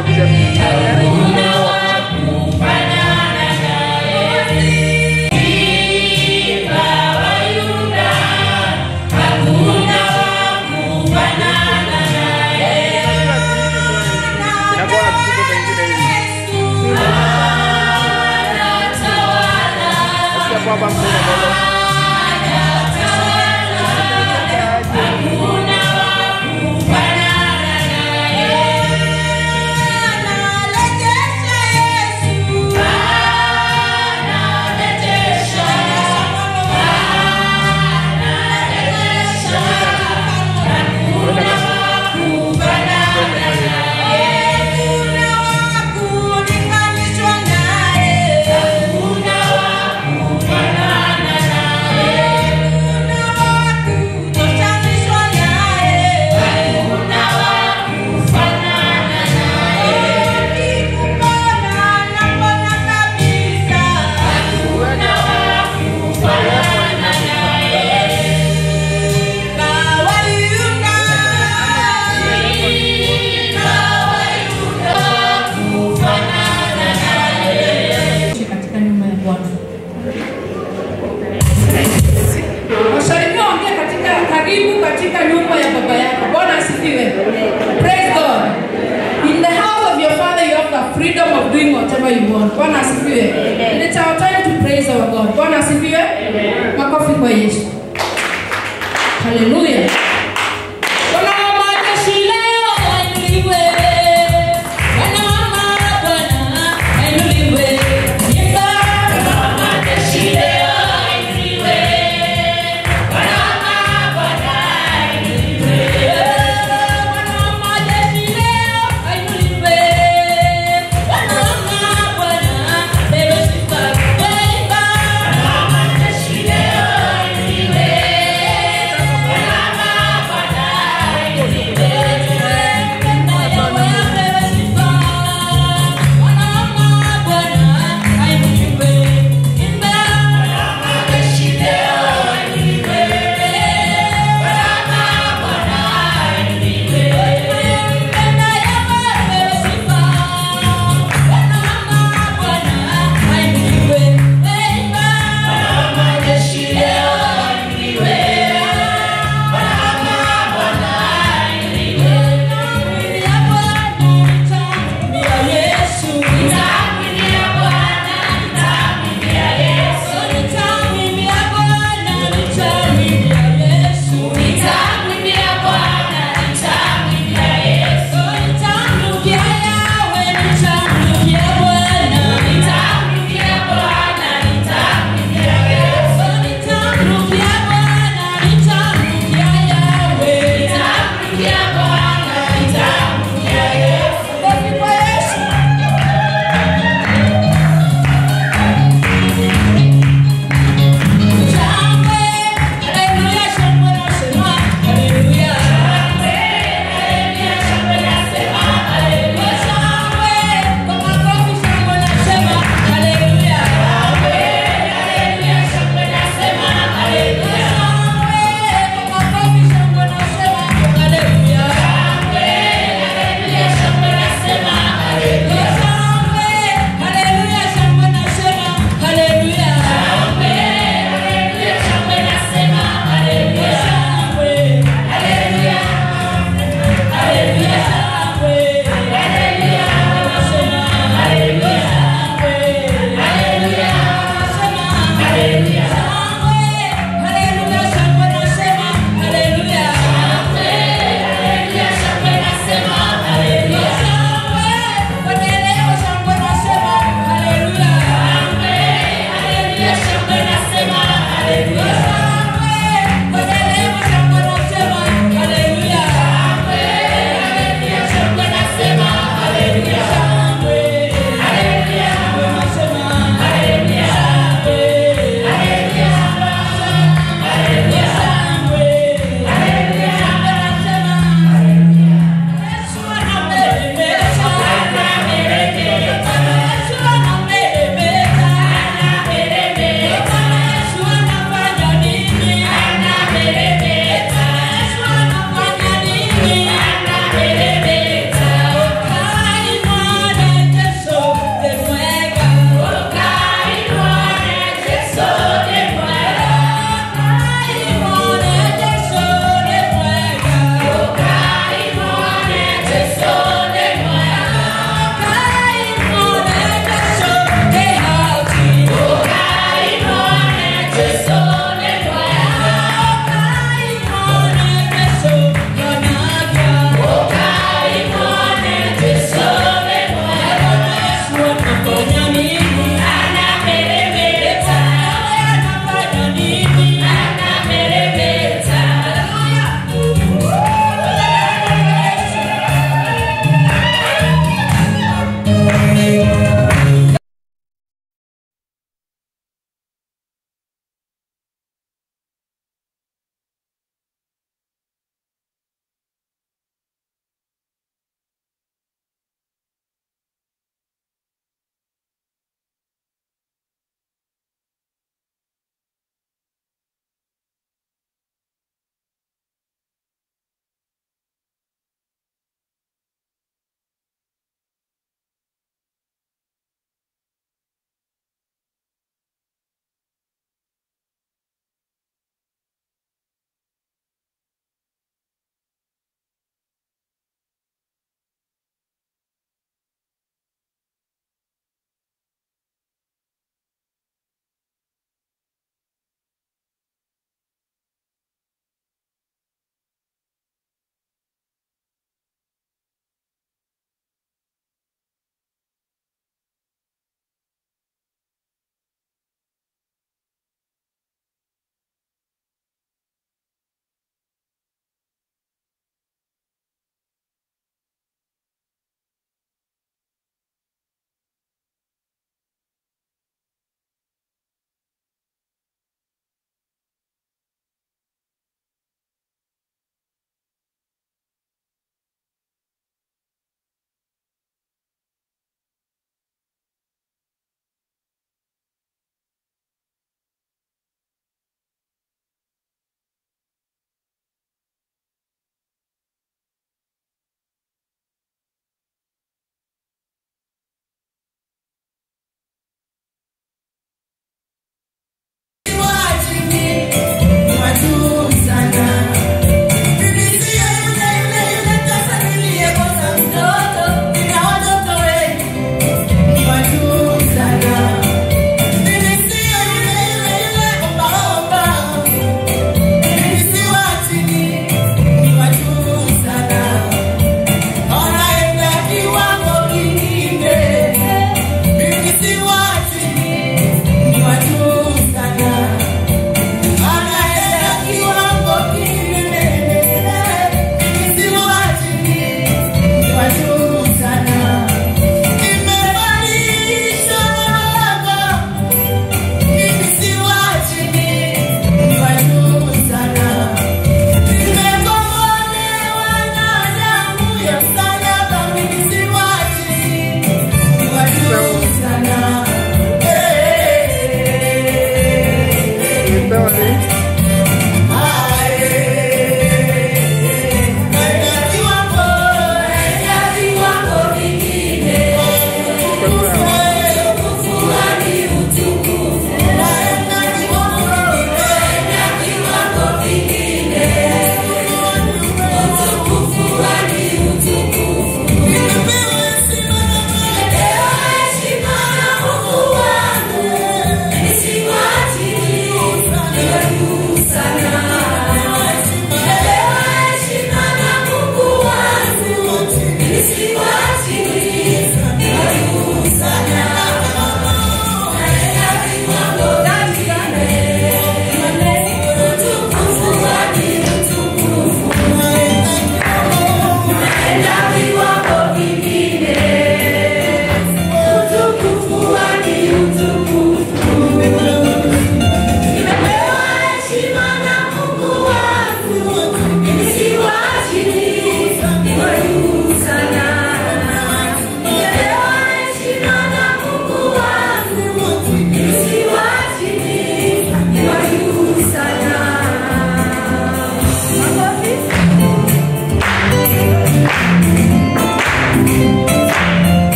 Bwana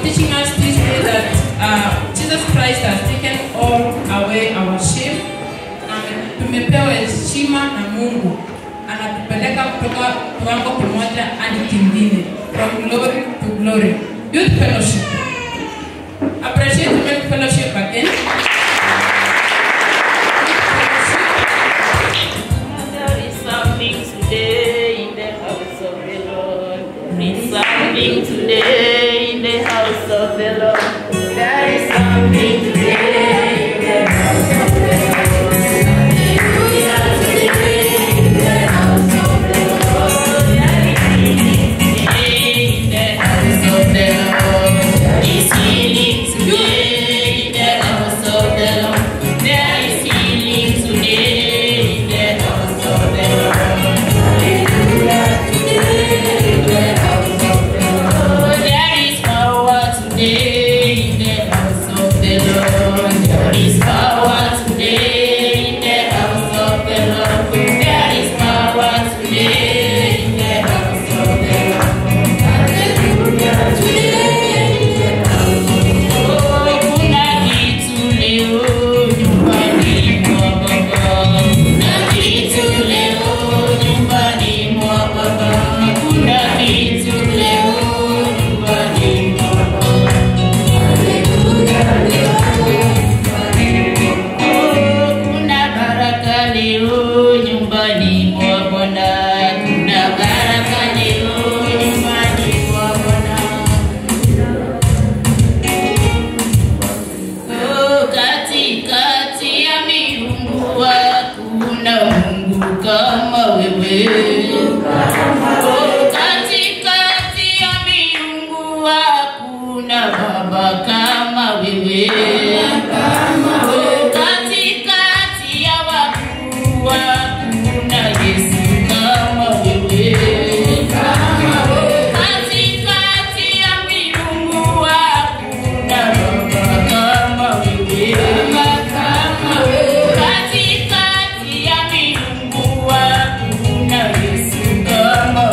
teaching us this day that Jesus Christ has taken all away our shame. Tumepewa heshima na Mungu. Anatupeleka kutoka kiwango kimoja hadi kingine, from glory to glory. Youth fellowship. Appreciate youth fellowship again. There is something today in the house of the Lord. There is something today in the house of the Lord. There is something today in the house of the Lord. Kama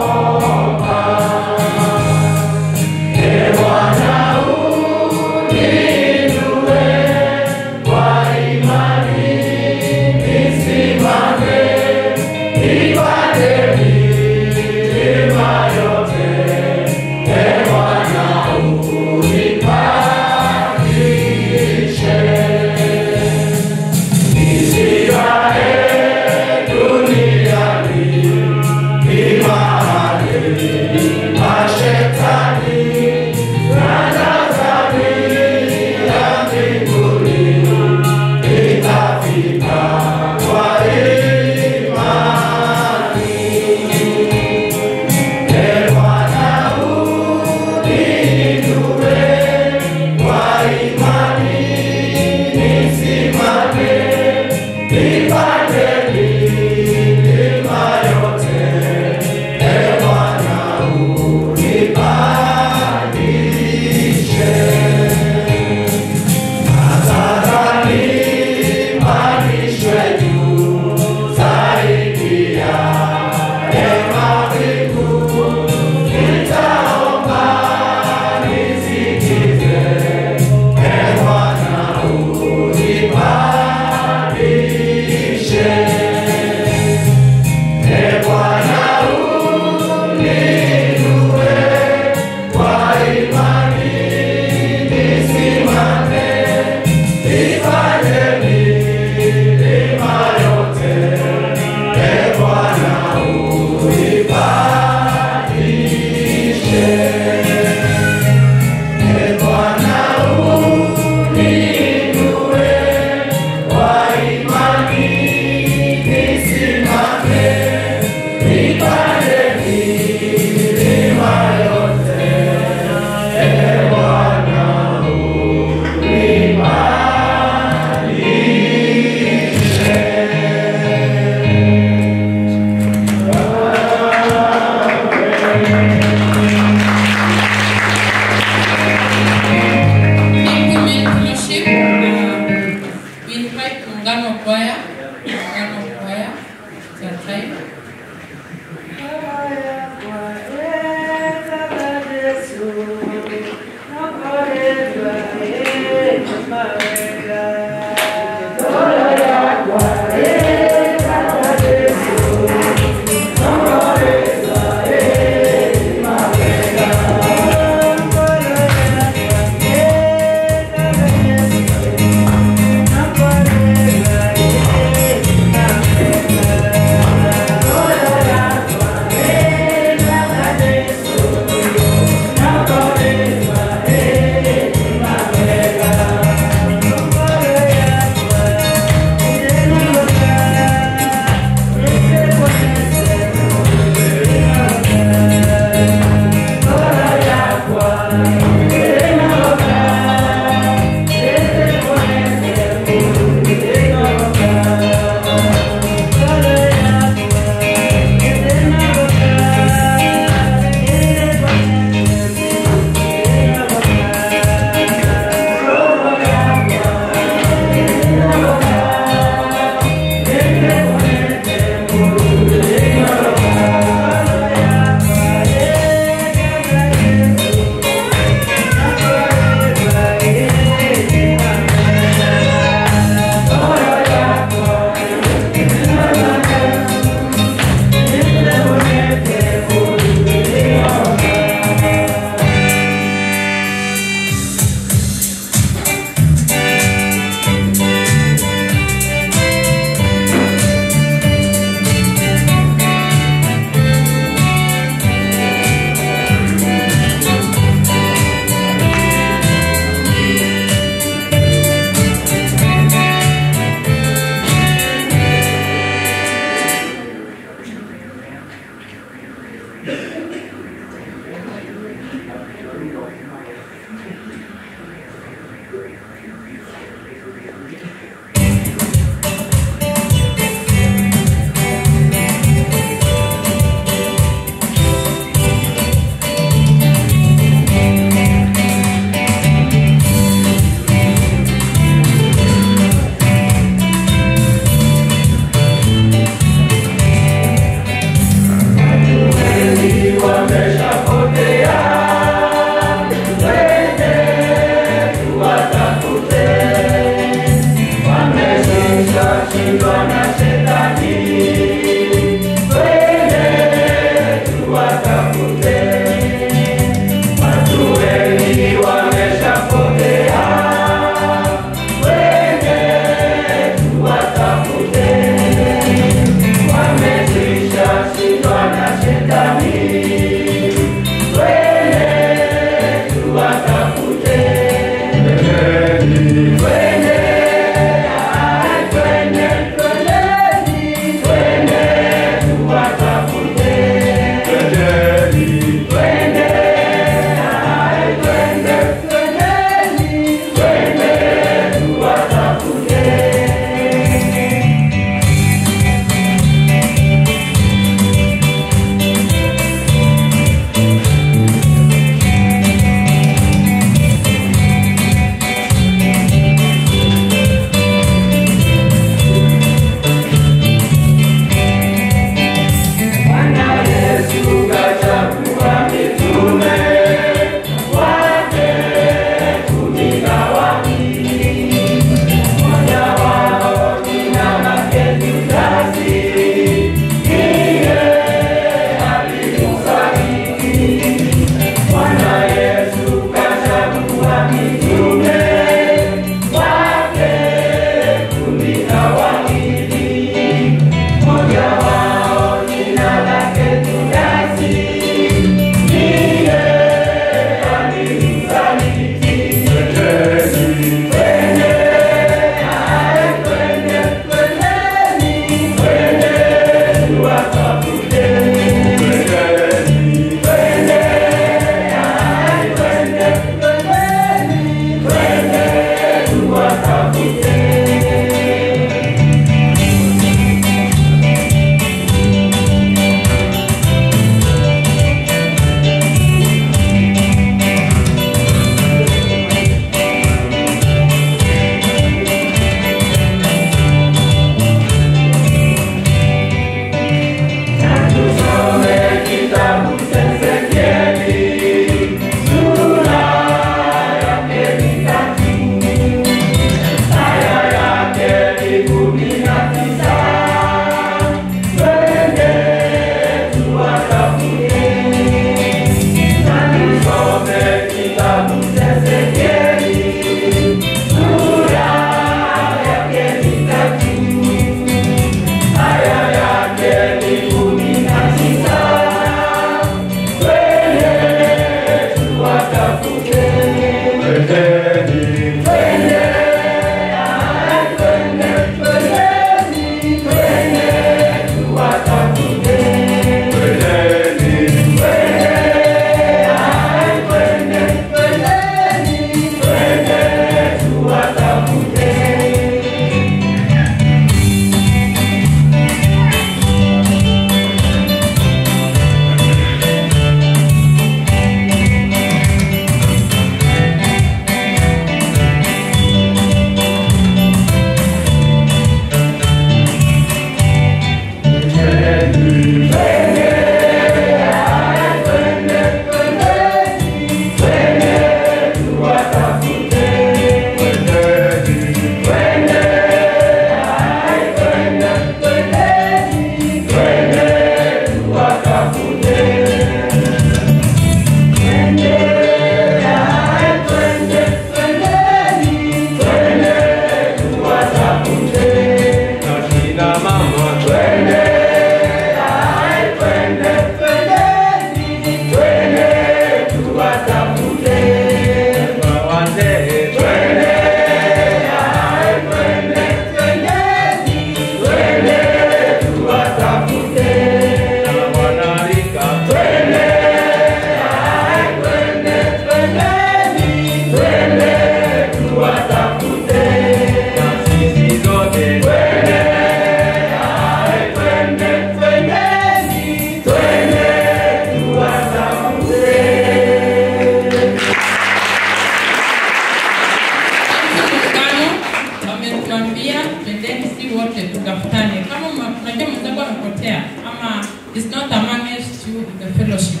kuambia twendeni si wote tukafutane. Kama unajua mwenzako amepotea ama is not amongst you in the fellowship,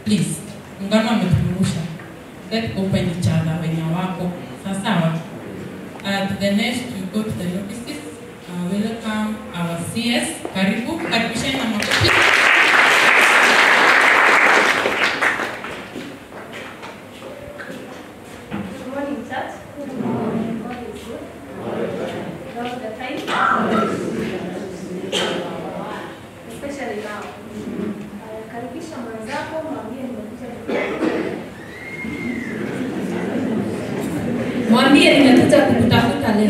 please, Muungano ametukumbusha. Let's open each other wenye wako. Sawa. The next we go to the offices. Welcome our CS. Karibisheni na makofi. Good morning, church. Good morning. God is good. All the time. Especially now. Karibisha mwenzako, mwambie nimekuja kukutafuta leo.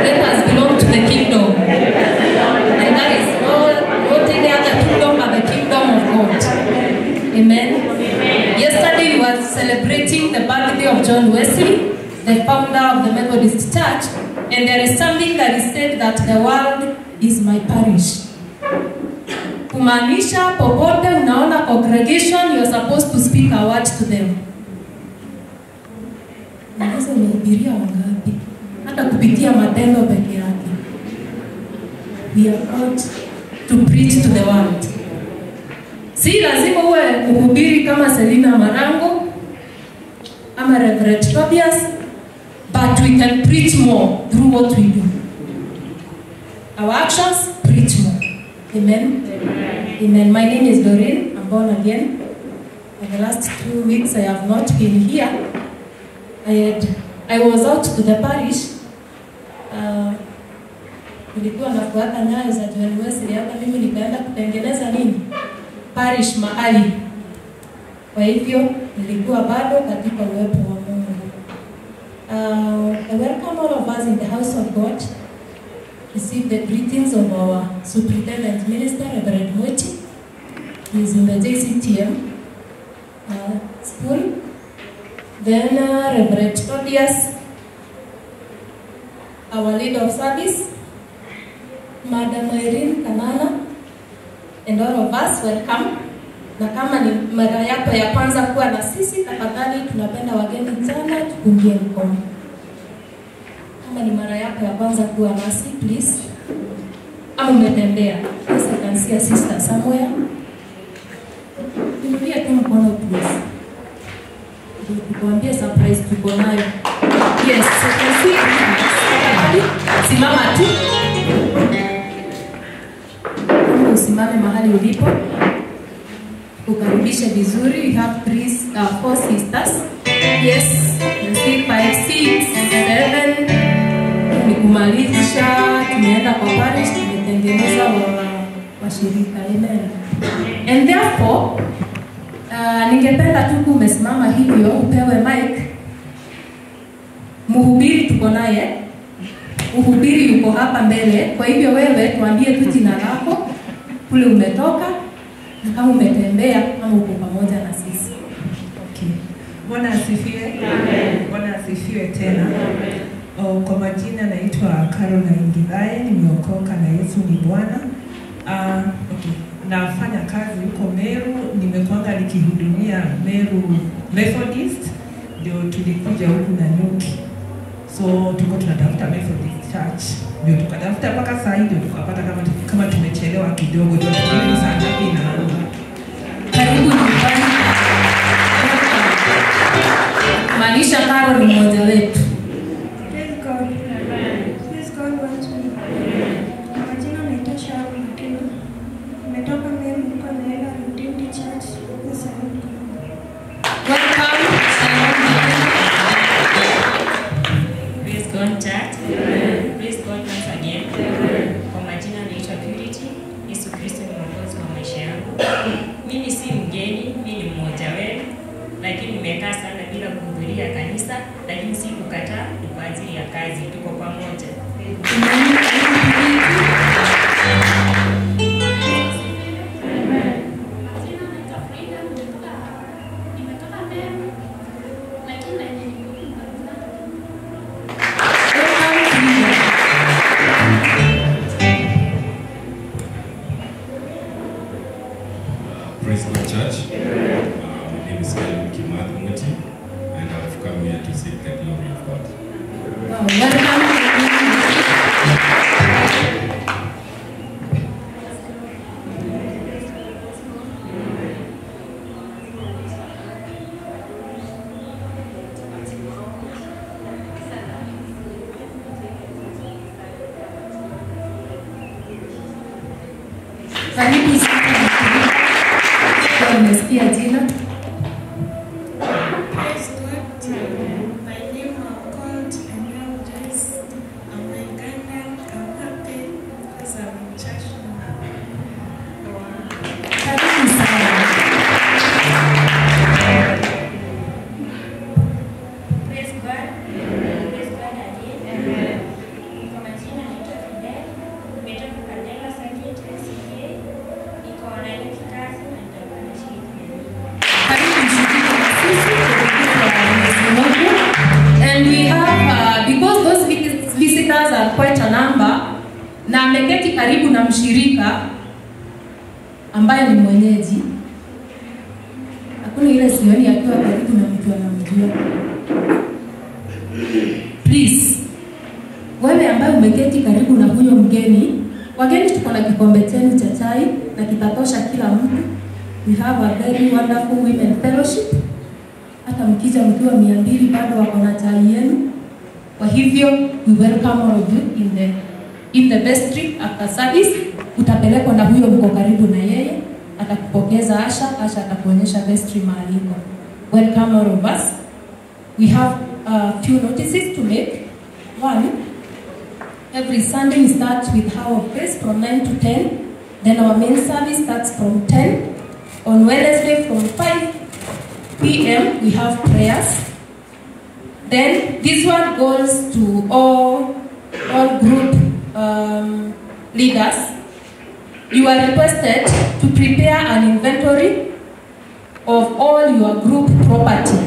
Let us belong to the kingdom. And that is not any other kingdom but the kingdom of God. Amen. Yesterday we were celebrating the birthday of John Wesley, the founder of the Methodist Church, and there is something that is said that the world is my parish. Kumaanisha popote unaona congregation, you are supposed to speak a word to them. Naweza umehubiria wangapi? Hata kupitia matendo peke yake. We are called to preach to the world. Si lazima uwe mhubiri kama Selina Marango ama Reverend Tobias, but we can preach more through what we do. Our actions preach more. Amen. Amen. Amen. My name is Doreen. I'm born again. For the last 2 weeks I have not been here. I was out to the parish. Nilikuwa nafuata nyayo za John Wesley, hata mimi nikaenda kutengeneza nini? Parish mahali. Kwa hivyo nilikuwa bado katika uwepo wa Mungu. I welcome all of us in the house of God. Receive the greetings of our Superintendent Minister, Reverend Mochi. He is in the JCTM school. Then Reverend Tobias, our leader of service, Madam Irene Kanana, and all of us, welcome. Na kama ni mara yako ya kwanza kuwa na sisi, tafadhali tunapenda wageni sana, tupungie mkono. Kama ni mara yako ya kwanza kuwa nasi, please. Ama umetembea, please, I can see a sister somewhere. Inulia tu mkono, please. Tukuambie surprise tuko nayo. Yes, I can see. Simama tu. Usimame mahali ulipo. Ukaribishe vizuri. We have 4 sisters. Yes, you see 5, 6, 7. Ni kumalisha, tumeenda kwa parish, tumetengeneza washirika. Amen. And therefore, ningependa tu umesimama hivyo upewe mic. Mhubiri tuko naye. Mhubiri yuko hapa mbele. Kwa hivyo wewe tuambie tu jina lako, kule umetoka, na kama umetembea kama uko pamoja na sisi. Okay. Bwana asifiwe. Amen. Bwana asifiwe tena. Amen. Kwa majina naitwa Caroline Githae, nimeokoka na Yesu ni Bwana. Okay. Nafanya kazi huko Meru, nimekuanga nikihudumia Meru Methodist, ndio tulikuja huku na Nyuki. So tuko tunatafuta Methodist Church, ndio tukatafuta mpaka saa hii ndio tukapata kama tumechelewa kidogo, ndio tukirudi saa ngapi inaanza. Karibu nyumbani. Maanisha Karo ni mmoja wetu. Praise God. Amen. Praise God once more. Majina naitwa Sharon Mkino. Nimetoka Meru niko naenda Redeemed Church. Welcome. Praise God, church. Praise God once again. Kwa majina naitwa Purity. Yesu Kristo ni mwokozi wa maisha yangu. Mimi si mgeni, mimi ni mmoja wenu. Lakini nimekaa sana bila kuhudhuria kanisa, lakini si kukataa, ni kwa ajili ya kazi. Tuko pamoja. Praise God, church. My name is Caleb Kimathi Muti, and I've come here to seek the glory of God. Wow. Karibu sana. Umesikia jina? Praise God. My name is called Emmanuel Joyce. I'm a Ugandan. I'm happy because I'm in church now. Karibu sana. Praise God. Praise God again. Kwa majina naitwa Fidel. Nimetoka Kandela Circuit SCA. Niko na ile kikazi na nitakuwa nashiriki. Karibu mshiriki na sisi kwa Mwenyezi Mungu. And we have, because those visitors are quite a number, na ameketi karibu na mshirika ambaye ni mwenyeji. Hakuna ile sioni akiwa karibu na mtu anamjua. Please, wewe ambaye umeketi karibu na huyo mgeni, wageni tuko na kikombe chenu cha chai na kitatosha kila mtu. We have a very wonderful women fellowship. Hata mkija mkiwa 200 bado wako na chai yenu. Kwa hivyo, we welcome all of you in the vestry after service. Utapelekwa na huyo mko karibu na yeye. Atakupokeza Asha atakuonyesha vestry mahali iko. Welcome all of us. We have a few notices to make. One, every Sunday we start with Hour of Praise from 9 to 10. Then our main service starts from 10. On Wednesday from 5 p.m. we have prayers. Then this one goes to all group leaders. You are requested to prepare an inventory of all your group property.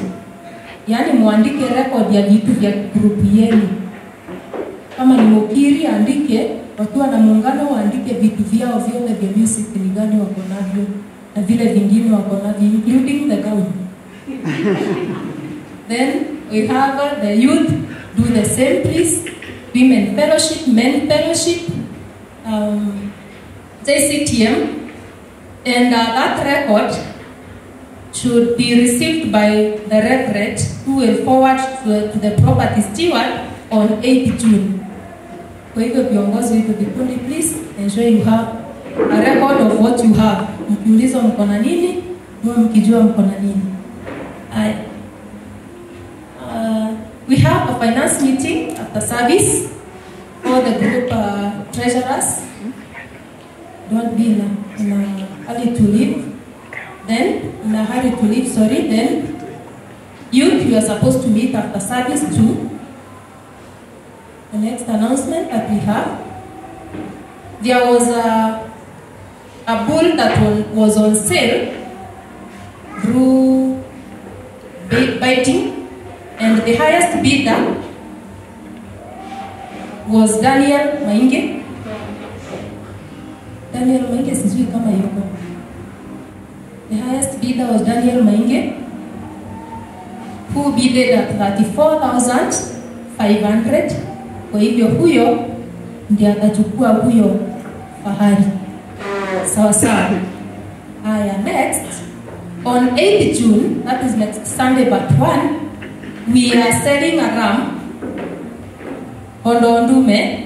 Yani muandike record ya vitu vya group yenu. Kama ni mukiri andike, wakiwa na muungano waandike vitu vyao vyote vya music ni gani wako navyo na vile vingine wako navyo, including the gown. Then we have the youth do the same, please. Women fellowship, men fellowship, JCTM, and that record should be received by the reverend who will forward to the property steward on 8th June. Kwa hivyo viongozi wetu vikundi, please ensure you have a record of what you have. Mkiulizwa mko na nini, mkijua mko na nini. We have a finance meeting after service for the group treasurers. Don't be in a hurry to leave. Then youth, you are supposed to meet after service too. The next announcement that we have, there was a bull that was on sale through biting, and the highest bidder was Daniel Mainge. Daniel Mainge sijui kama yuko. The highest bidder was Daniel Mainge, who bidded at 34,500. Kwa hivyo huyo ndiye atachukua huyo fahari. Sawa sawa. Next, on 8th June, that is next Sunday but 1, we are selling a ram, kondo ndume.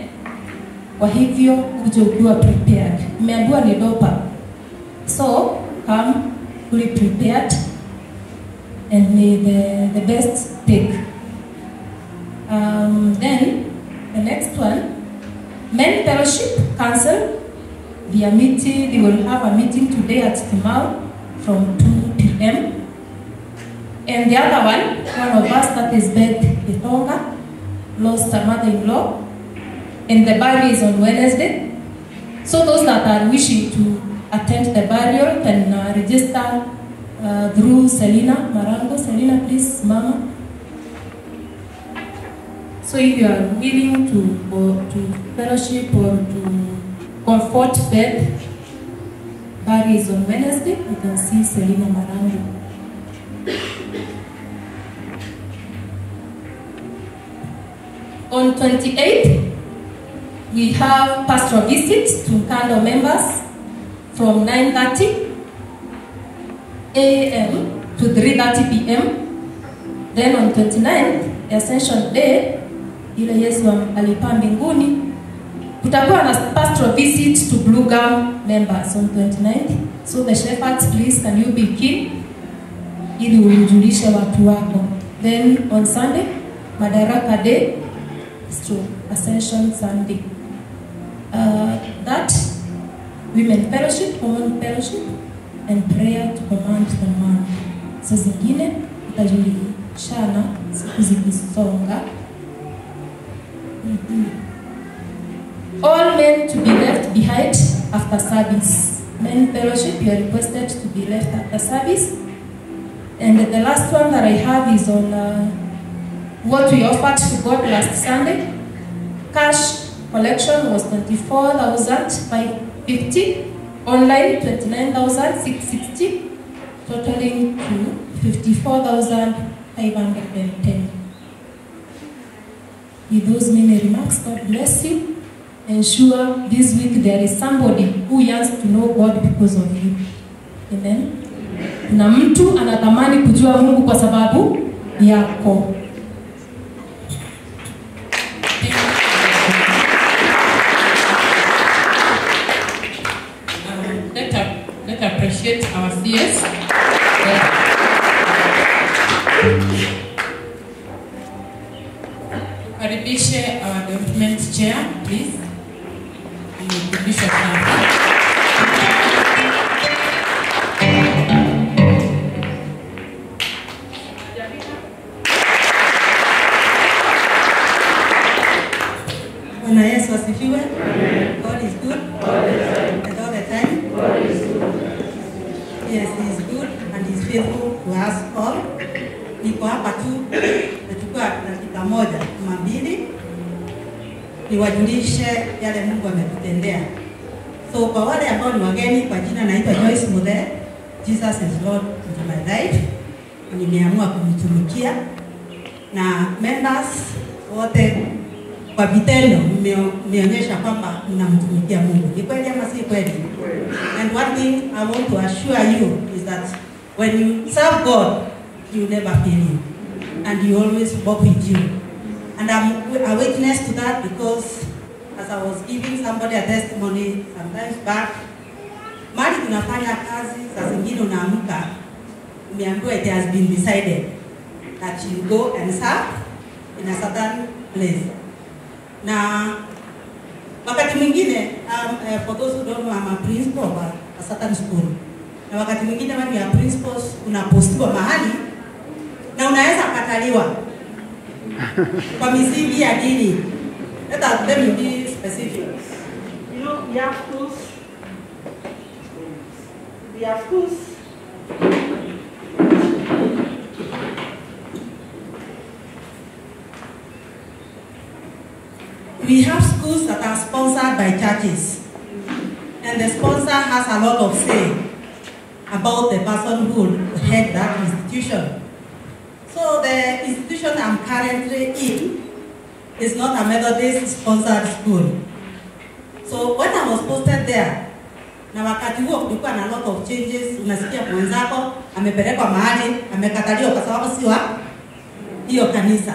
Kwa hivyo kuja ukiwa prepared. Nimeambiwa ni dopa. So, come fully prepared and may the best take. Then, the next one, Men Fellowship Council, they will have a meeting today at Timau from 2 p.m. And the other one of us, that is Beth Itonga, lost a mother-in-law, and the burial is on Wednesday. So those that are wishing to attend the burial can register through Selina Marango. Selina, please, Mama. So if you are willing to fellowship or to comfort Beth, burial is on Wednesday, you can see Selina Marango. On 28th, we have pastoral visits to Kando members from 9:30 a.m. to 3:30 p.m. Then on 29th, Ascension Day, ile Yesu alipaa mbinguni, kutakuwa na pastoral visit to Blue Gum members on 29th. So the shepherds, please, can you be keen ili ujulishe watu wako. Then on Sunday, Madaraka Day to Ascension Sunday. That women fellowship, common fellowship, and prayer to command the man. So zingine utajulishana siku zikisonga. All men to be left behind after service. Men fellowship, you are requested to be left after service. And the last one that I have is on what we offered to God last Sunday. Cash collection was 24,550. Online 29,660. Totaling to 54,510. With those many remarks, God bless you. Ensure this week there is somebody who yearns to know God because of you. Amen. Na mtu anatamani kujua Mungu kwa sababu yako. Let's appreciate our CS. Karibishe our development chair, please. Bishop Bwana Yesu asifiwe. God is good. And all the time. Yes, he is good and he is faithful to us all. Niko hapa tu nachukua dakika moja ama mbili niwajulishe yale Mungu ametutendea. So kwa wale ambao ni wageni, kwa jina naitwa Joyce Muthe. Jesus is Lord into my life. Nimeamua kumtumikia na members wote kwa vitendo mmeonyesha kwamba mnamtumikia Mungu. Ni kweli ama si kweli? And one thing I want to assure you is that when you serve God, you never fail you, and he always walk with you. And I'm a witness to that because as I was giving somebody a testimony sometimes back, mali tunafanya kazi, saa zingine unaamka umeambiwa it has been decided that you go and serve in a certain place. Na wakati mwingine for those who don't know, I'm a principal of a certain school. Na wakati mwingine when you are principals unapostiwa mahali na unaweza kataliwa kwa misingi ya dini. Let me be specific. You know, we have schools. We have schools that are sponsored by churches, and the sponsor has a lot of say about the person who head that institution. So the institution I'm currently in is not a Methodist-sponsored school. So when I was posted there, na wakati huo kulikuwa na lot of changes. Unasikia mwenzako amepelekwa mahali amekataliwa kwa sababu si wa hiyo kanisa.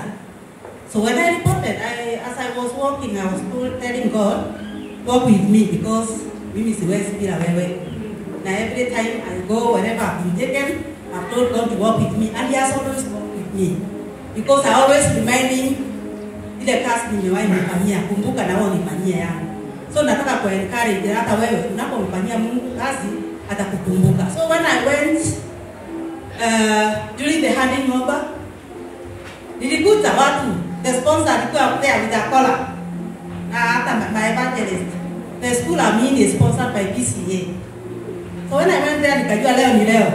So when I reported, as I was walking, I was telling God, walk with me because mimi siwezi bila wewe. Now every time I go, wherever I've been taken, I've told God to walk with me, and he has always walked with me. Because I always remind him, ile kazi nimewahi nifanyia, kumbuka na wewe nifanyie yangu. So nataka ku encourage hata wewe unapomfanyia Mungu kazi atakukumbuka. So when I went during the handing over, nilikuta watu, the sponsor alikuwa there with a collar. Na hata my evangelist. The school I'm in is sponsored by PCA. So when I went there, nikajua leo ni leo.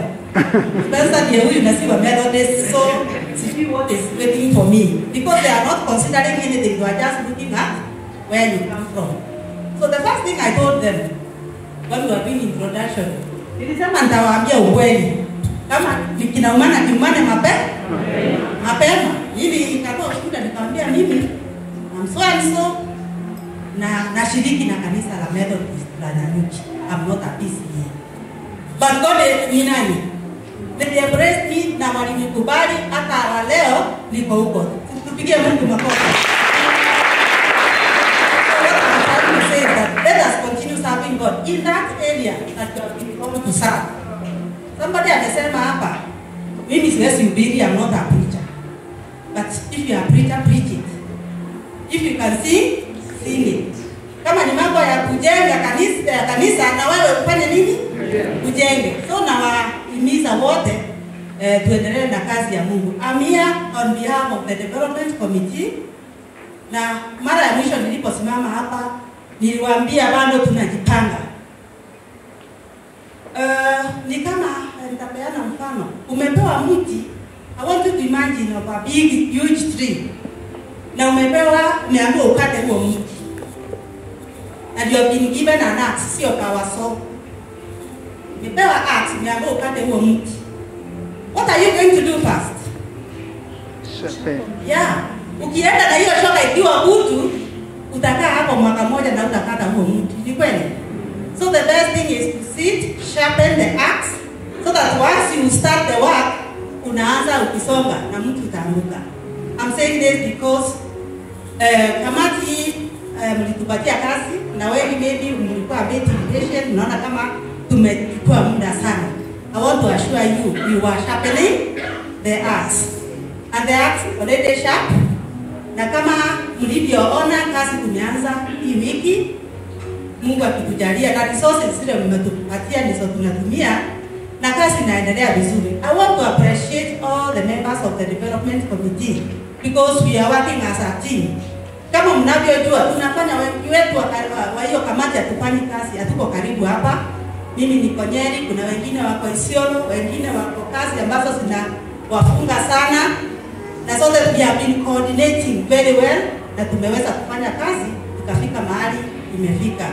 Sponsor ndiye huyu na si wa Methodist, so see what is waiting for me. Because they are not considering anything, they are just looking at where you come from. So the first thing I told them, when we were doing introduction, nilisema nitawaambia ukweli. Kama nikinaumana kiumane mapema. Ili nikatoa shuhuda nikamwambia mimi nashiriki na kanisa la Methodist la Nanyuki. I'm not a PCA. But God ni nani? They embraced me na walinikubali hata leo niko huko. Tupigie Mungu makofi. Let us continue serving God in that area that you have been called to serve. Somebody amesema hapa, mimi siwezi hubiri, I'm not a preacher. But if you are a preacher, preach it. If you can sing, sing it. Kama ni mambo ya kujenga kanisa na wewe ufanye nini? Ujenge. So na wahimiza wote tuendelee na kazi ya Mungu. I'm here on behalf of the development committee. Na mara ya mwisho niliposimama hapa niliwaambia bado tunajipanga. Ni kama nitapeana mfano. Umepewa mti, I want you to imagine of a big huge tree. Na umeambiwa ukate huo mti. And you have been given an axe, sio power saw. Umepewa axe, umeambiwa ukate huo mti. What are you going to do first? Yeah. Ukienda na hiyo shoka ikiwa butu, utakaa hapo mwaka moja na utakata huo mti. Ni kweli? So the best thing is to sit, sharpen the axe, so that once you start the work, unaanza ukisonga na mtu utaanguka. I'm saying this because kamati mlitupatia kazi na wengi maybe mlikuwa a bit impatient, unaona kama tumechukua muda sana. I want to assure you, we were sharpening the axe. And the axe already sharp. Na kama mlivyoona kazi tumeanza hii wiki, Mungu akitujalia na resources zile mmetupatia ndizo tunatumia na kazi inaendelea vizuri. I want to appreciate all the members of the development committee because we are working as a team. Kama mnavyojua tunafanya wengi wetu wa hiyo kamati hatufanyi kazi, hatuko karibu hapa. Mimi niko Nyeri, kuna wengine wako Isiolo, wengine wako kazi ambazo zinawafunga sana. Na so that we have been coordinating very well na tumeweza kufanya kazi tukafika mahali imefika.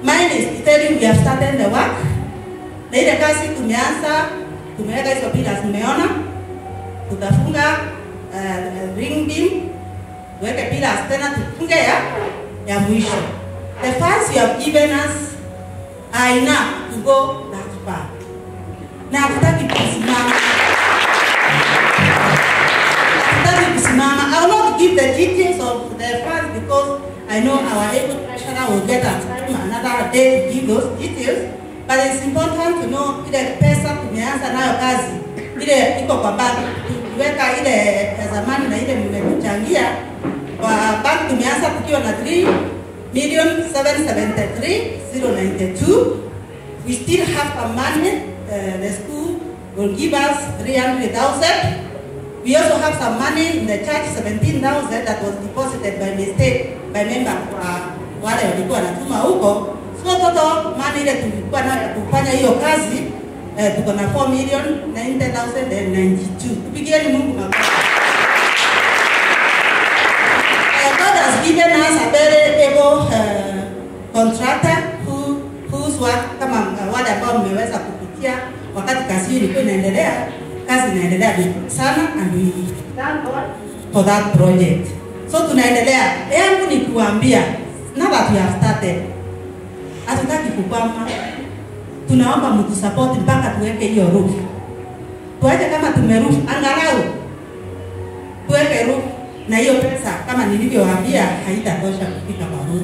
Mine is to tell you we have started the work. Na ile kazi tumeanza, tumeweka hizo pillars mmeona. Tutafunga ring beam, tuweke pillars tena tufunge ya mwisho. The funds you have given us are enough to go that far. Na hatutaki kusimama. I will not give the details of the funds because I know our able treasurer will get another day to give those details. But it's important to know ile pesa tumeanza nayo kazi, ile iko kwa bank, tuweka ile ya zamani na ile mmekuchangia kwa bank tumeanza tukiwa na 3,773,092. We still have some money. The school will give us 300,000. We also have some money in the church, 17,000 that was deposited by mistake by member wale walikuwa wanatuma huko. So total money ile tulikuwa nayo kufanya hiyo kazi tuko na 4,90,092. Tupigieni Mungu makofi. God has given us a very able contractor whose work kama wale ambao mmeweza kupitia wakati kazi hii ilikuwa inaendelea. Kazi inaendelea sana and we thank God for that project. So tunaendelea. Yangu ni kuambia, now that we have started, hatutaki kupamba. Tunaomba mtu support mpaka tuweke hiyo roof. Tuache kama tumeroof, angalau tuweke roof na hiyo pesa kama nilivyowaambia haitatosha kufika kwa roof.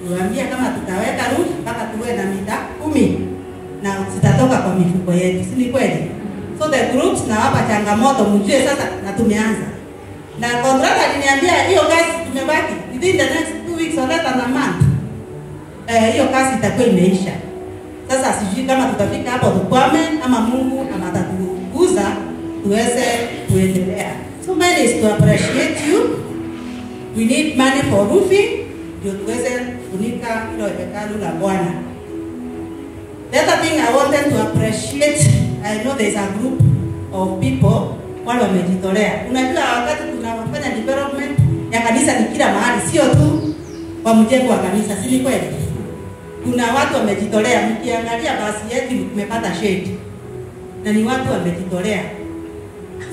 Niwaambia kama tutaweka roof mpaka tuwe na mita 10 na zitatoka kwa mifuko yetu. Si ni kweli? So the groups na hapa changamoto mjue sasa na tumeanza. Na contractor aliniambia hiyo kazi tumebaki within the next 2 weeks or less than a month. Hiyo kazi itakuwa imeisha. Sasa sijui kama tutafika hapo tukwame ama Mungu ama atatuguza tuweze kuendelea. So mine is to appreciate you. We need money for roofing ndio tuweze kufunika hilo hekalu la Bwana. The other thing I wanted to appreciate, I know there's a group of people wale wamejitolea. Unajua wakati tunafanya development ya kanisa ni kila mahali, sio tu kwa mjengo wa kanisa, si ni kweli? Kuna watu wamejitolea, mkiangalia basi yetu tumepata shade. Na ni watu wamejitolea.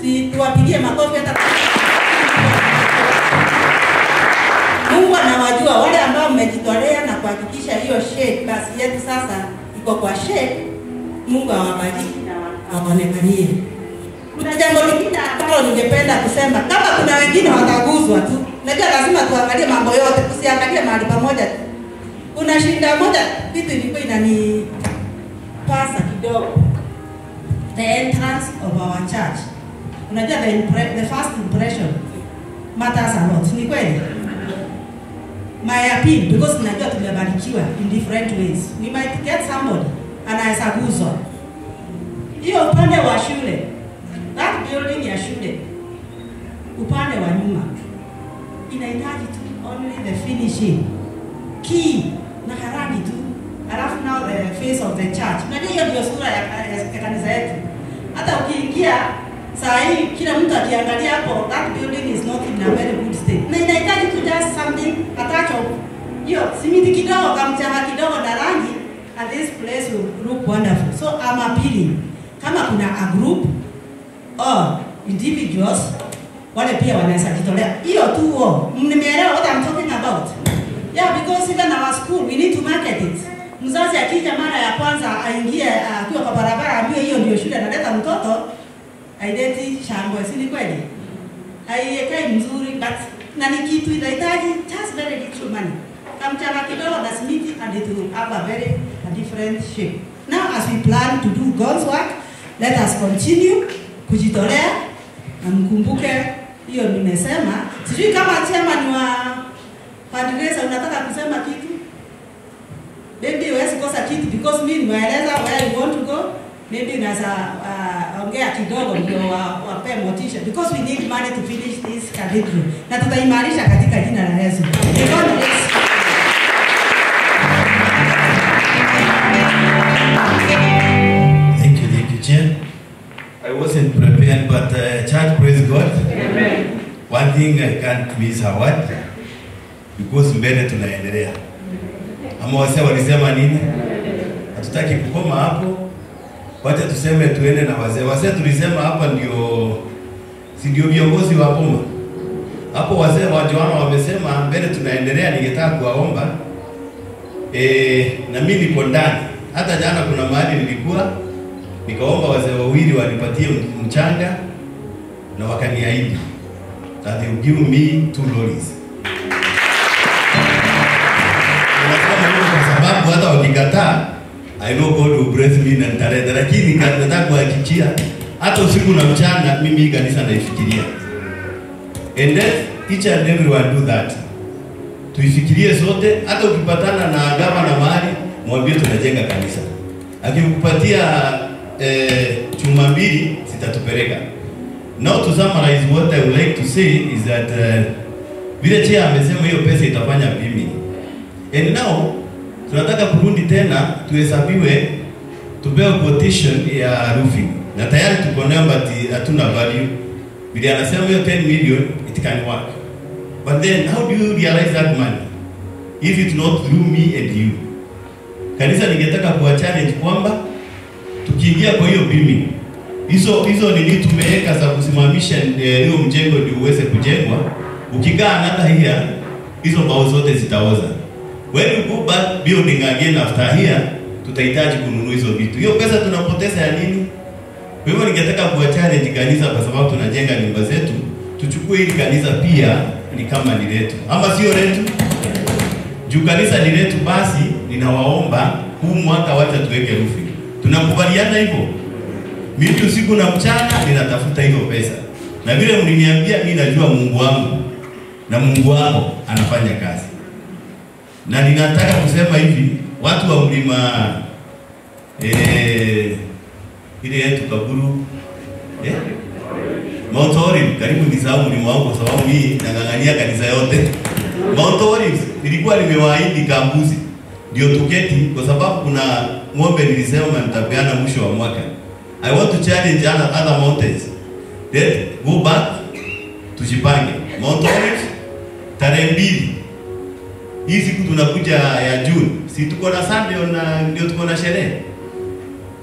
Si tuwapigie makofi hata Mungu anawajua wale ambao mmejitolea kuhakikisha hiyo shade basi yetu sasa iko kwa shade. Mungu awabariki na awaonekanie. Kuna jambo lingine ambalo ningependa kusema, kama kuna wengine wataguzwa tu, najua lazima tuangalie mambo yote, tusiangalie mahali pamoja. Kuna shinda moja vitu ilikuwa inanipasa kidogo. The entrance of our church. Unajua the first impression matters a lot. Ni kweli? My appeal, because najua tumebarikiwa in different ways. We might get somebody anaweza guzwa. Hiyo upande wa shule, that building ya shule, upande wa nyuma, inahitaji tu only the finishing key na harani tu. Alafu now the face of the church. Unajua hiyo ndio sura ya kanisa yetu. Hata ukiingia saa hii kila mtu akiangalia hapo, that building is not in a very good state. Na inahitaji tu just something attached. Hiyo simiti kidogo, kamchanga kidogo na rangi, and this place will look wonderful. So I'm appealing, kama kuna a group or individuals wale pia wanaweza jitolea. Hiyo tu huo. Mnimeelewa what I'm talking about? Yeah, because even our school we need to market it. Mzazi akija mara ya kwanza aingie akiwa kwa barabara ambaye hiyo ndio shule analeta mtoto, aideti shangwe, si ni kweli? Haikai mzuri, but na ni kitu inahitaji just very little money. Kamchana kidogo na simiti and it will have a very different shape. Now as we plan to do God's work, let us continue kujitolea na mkumbuke hiyo nimesema. Sijui kama chairman wa fundraiser unataka kusema kitu? Maybe huwezi kosa kitu because mimi nimeeleza where you want to go. Maybe unaweza ongea kidogo ndio wape motisha because we need money to finish this cathedral. Na tutaimarisha katika jina la Yesu. God bless. Thank you, Jen. I wasn't prepared, but church, praise God. Amen. One thing I can't miss a word because mbele tunaendelea. Ama wase walisema nini? Hatutaki kukoma hapo. Wacha tuseme tuende na wazee. Wazee tulisema hapa ndio si ndio viongozi wa Boma. Hapo wazee wa Joana wamesema mbele tunaendelea, ningetaka kuwaomba na mimi niko ndani. Hata jana kuna mahali nilikuwa nikaomba wazee wawili wanipatie mchanga na wakaniahidi that they will give me 2 lorries. Kwa sababu hata wakikataa, I know God will bless me na nitaleta, lakini nataka kuhakikishia hata usiku na mchana mimi kanisa naifikiria. And then each and everyone do that. Tuifikirie sote, hata ukipatana na gavana mahali, mwambie tunajenga kanisa. Akikupatia chuma mbili sitatupeleka. Now to summarize what I would like to say is that vile chair amesema hiyo pesa itafanya pimi. And now tunataka kurudi tena tuhesabiwe tupewe quotation ya roofing. Na tayari tuko namba hatuna value. Vile anasema hiyo 10 million it can work. But then how do you realize that money if it's not through me and you? Kanisa ningetaka kuwa challenge kwamba tukiingia kwa hiyo bimi hizo nini tumeweka za kusimamisha hiyo mjengo ndio uweze kujengwa. Ukikaa hata here hizo mbao zote zitaoza. When we go back building again after here, tutahitaji kununua hizo vitu. Hiyo pesa tunapoteza ya nini? Kwa hivyo ningetaka kuwa challenge kanisa kwa sababu tunajenga nyumba zetu, tuchukue hili kanisa pia ni kama ni letu. Ama sio letu? Juu kanisa ni letu, basi ninawaomba huu mwaka wacha tuweke roofing. Tunakubaliana hivyo? Mimi usiku na mchana ninatafuta hiyo pesa. Na vile mliniambia mimi najua Mungu wangu na Mungu wako anafanya kazi. Na ninataka kusema hivi, watu wa mlima ile yetu Kaburu Mount Olive, karibu nisahau mlima wangu kwa sababu mimi nangangania kanisa yote. Mount Olive nilikuwa nimewaahidi kambuzi ndio tuketi kwa sababu kuna ng'ombe nilisema nitapeana mwisho wa mwaka. I want to challenge other mountains. Then go back tujipange. Mount Olive tarehe 2 hii siku tunakuja ya June. Si tuko na Sunday na ndio tuko na sherehe.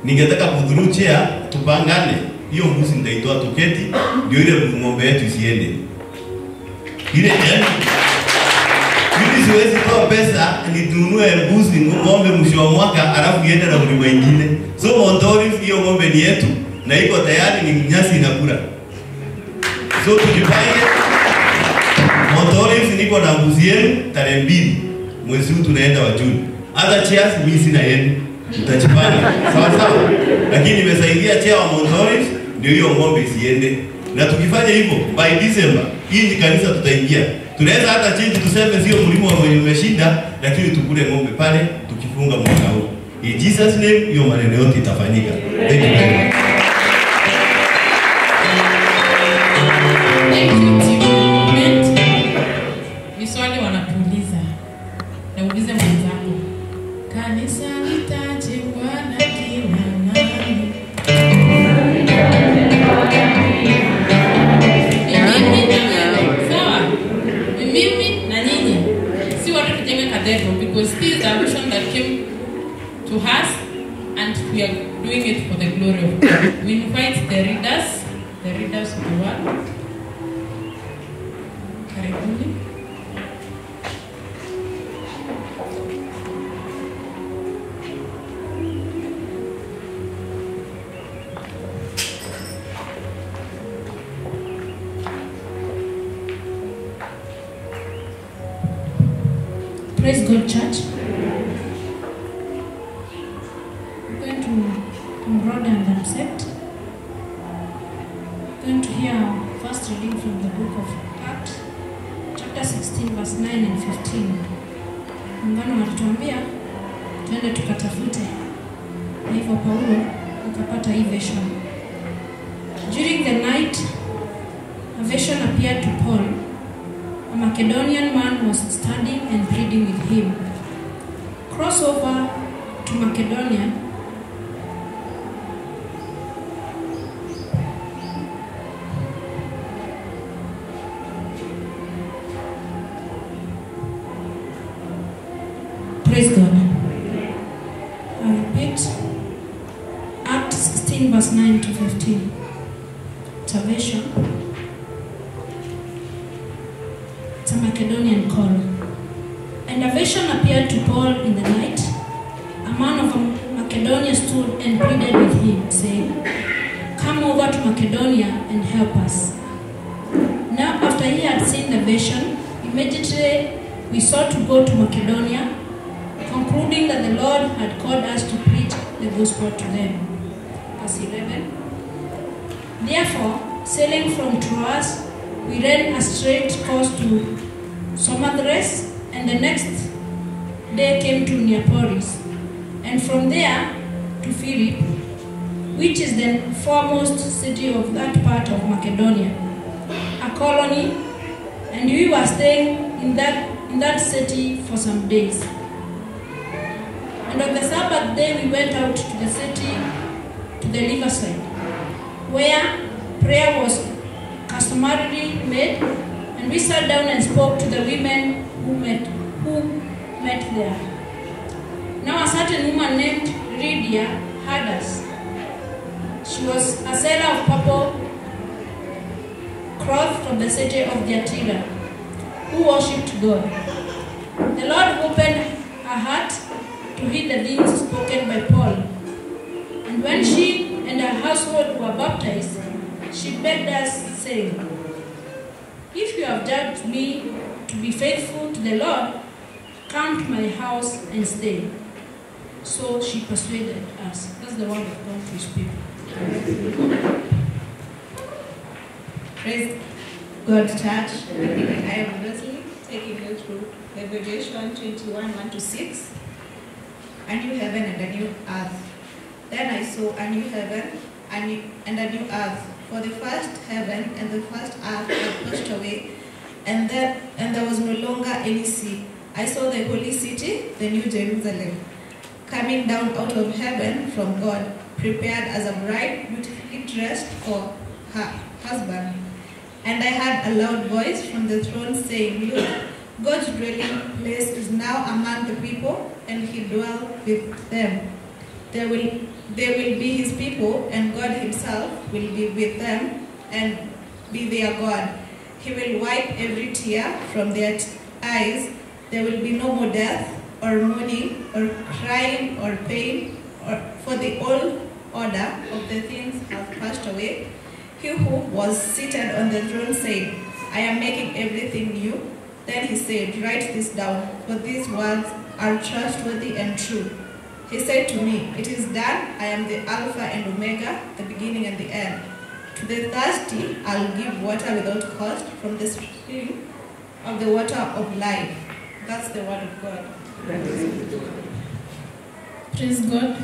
Ningetaka kudhuruchia tupangane. Hiyo mbuzi nitaitoa tuketi ndio ile ng'ombe yetu isiende. Ile Mimi siwezi toa pesa nitunue mbuzi ng'ombe mwisho wa mwaka alafu niende na mlima mwingine. So Mount Olive hiyo ng'ombe ni yetu na iko tayari, ni nyasi inakula. So tujipange. Mount Olive niko na mbuzi yenu tarehe 2 mwezi huu tunaenda wa Juni. Hata cheers mimi sina yenu. Tutajipanga. Sawa sawa. Lakini nimesaidia chair wa Mount Olive ndio hiyo ng'ombe isiende. Na tukifanya hivyo by December hii ni kanisa tutaingia. Tunaweza hata change tuseme sio mlima wenye umeshinda, lakini tukule ng'ombe pale tukifunga mwaka huu. In Jesus name hiyo maneno yote itafanyika. Thank you very much. Thank you, team. Ni swali wanatuuliza. Naulize mwenzangu. Kanisa litajengwa na kina nani? Mimi na nyinyi. Si watu tujenge cathedral, because this is a vision that came to us and we are doing it for the glory of God. We invite the readers of the word. Karibuni. Praise God, church. We're going to embroider and accept. We're going to hear our first reading from the book of Acts, chapter 16, verse 9 and 15. Muungano walituambia tuende tukatafute, na hivyo Paulo akapata hii vision. During the night, a vision appeared to Paul. A Macedonian man was studying and pleading with him. Cross over to Macedonia. Praise God. I repeat. Acts 16 verse 9 to 15. It's a vision. It's a Macedonian call. And a vision appeared to Paul in the night. A man of Macedonia stood and pleaded with him, saying, "Come over to Macedonia and help us." Now after he had seen the vision, immediately we sought to go to Macedonia, concluding that the Lord had called us to preach the gospel to them. Verse 11. Therefore, sailing from Troas, we ran a straight course to Samothrace, and the next day came to Neapolis, and from there to Philippi, which is the foremost city of that part of Macedonia, a colony, and we were staying in that city for some days. And on the Sabbath day we went out to the city, to the riverside, where prayer was customarily made, and we sat down and spoke to the women who met there. Now a certain woman named Lydia heard us. She was a seller of purple cloth from the city of Thyatira, who worshipped God. The Lord opened her heart to hear the things spoken by Paul. And when she and her household were baptized, she begged us, saying, "If you have judged me to be faithful to the Lord, come to my house and stay." So she persuaded us. That's the word of God to his people. Praise God, church. I am Leslie, taking you through Revelation 21, 1 to 6. A new heaven and a new earth. Then I saw a new heaven and a new earth. For the first heaven and the first earth had passed away, and there was no longer any sea. I saw the holy city, the new Jerusalem, coming down out of heaven from God, prepared as a bride beautifully dressed for her husband. And I heard a loud voice from the throne saying, "Look, God's dwelling place is now among the people, and he dwells with them. They will be his people, and God himself will be with them and be their God. He will wipe every tear from their eyes, There will be no more death, or mourning, or crying, or pain, for the old order of the things have passed away. He who was seated on the throne said, I am making everything new. Then he said, write this down, for these words are trustworthy and true. He said to me, it is done. I am the Alpha and Omega, the beginning and the end. To the thirsty, I'll give water without cost from the spring of the water of life. That's the word of God. Praise God.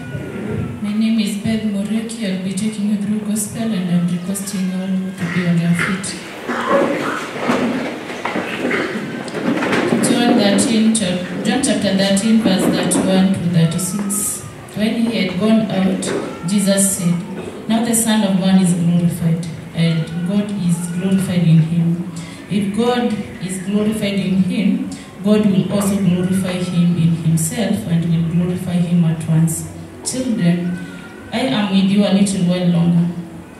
My name is Beth Moreki. I'll be taking you through gospel and I'm requesting all to be on your feet. John chapter 13, verse 31 to 36. When he had gone out, Jesus said, now the Son of Man is glorified, and God is glorified in him. If God is glorified in him, God will also glorify him in himself and will glorify him at once. Children, I am with you a little while longer.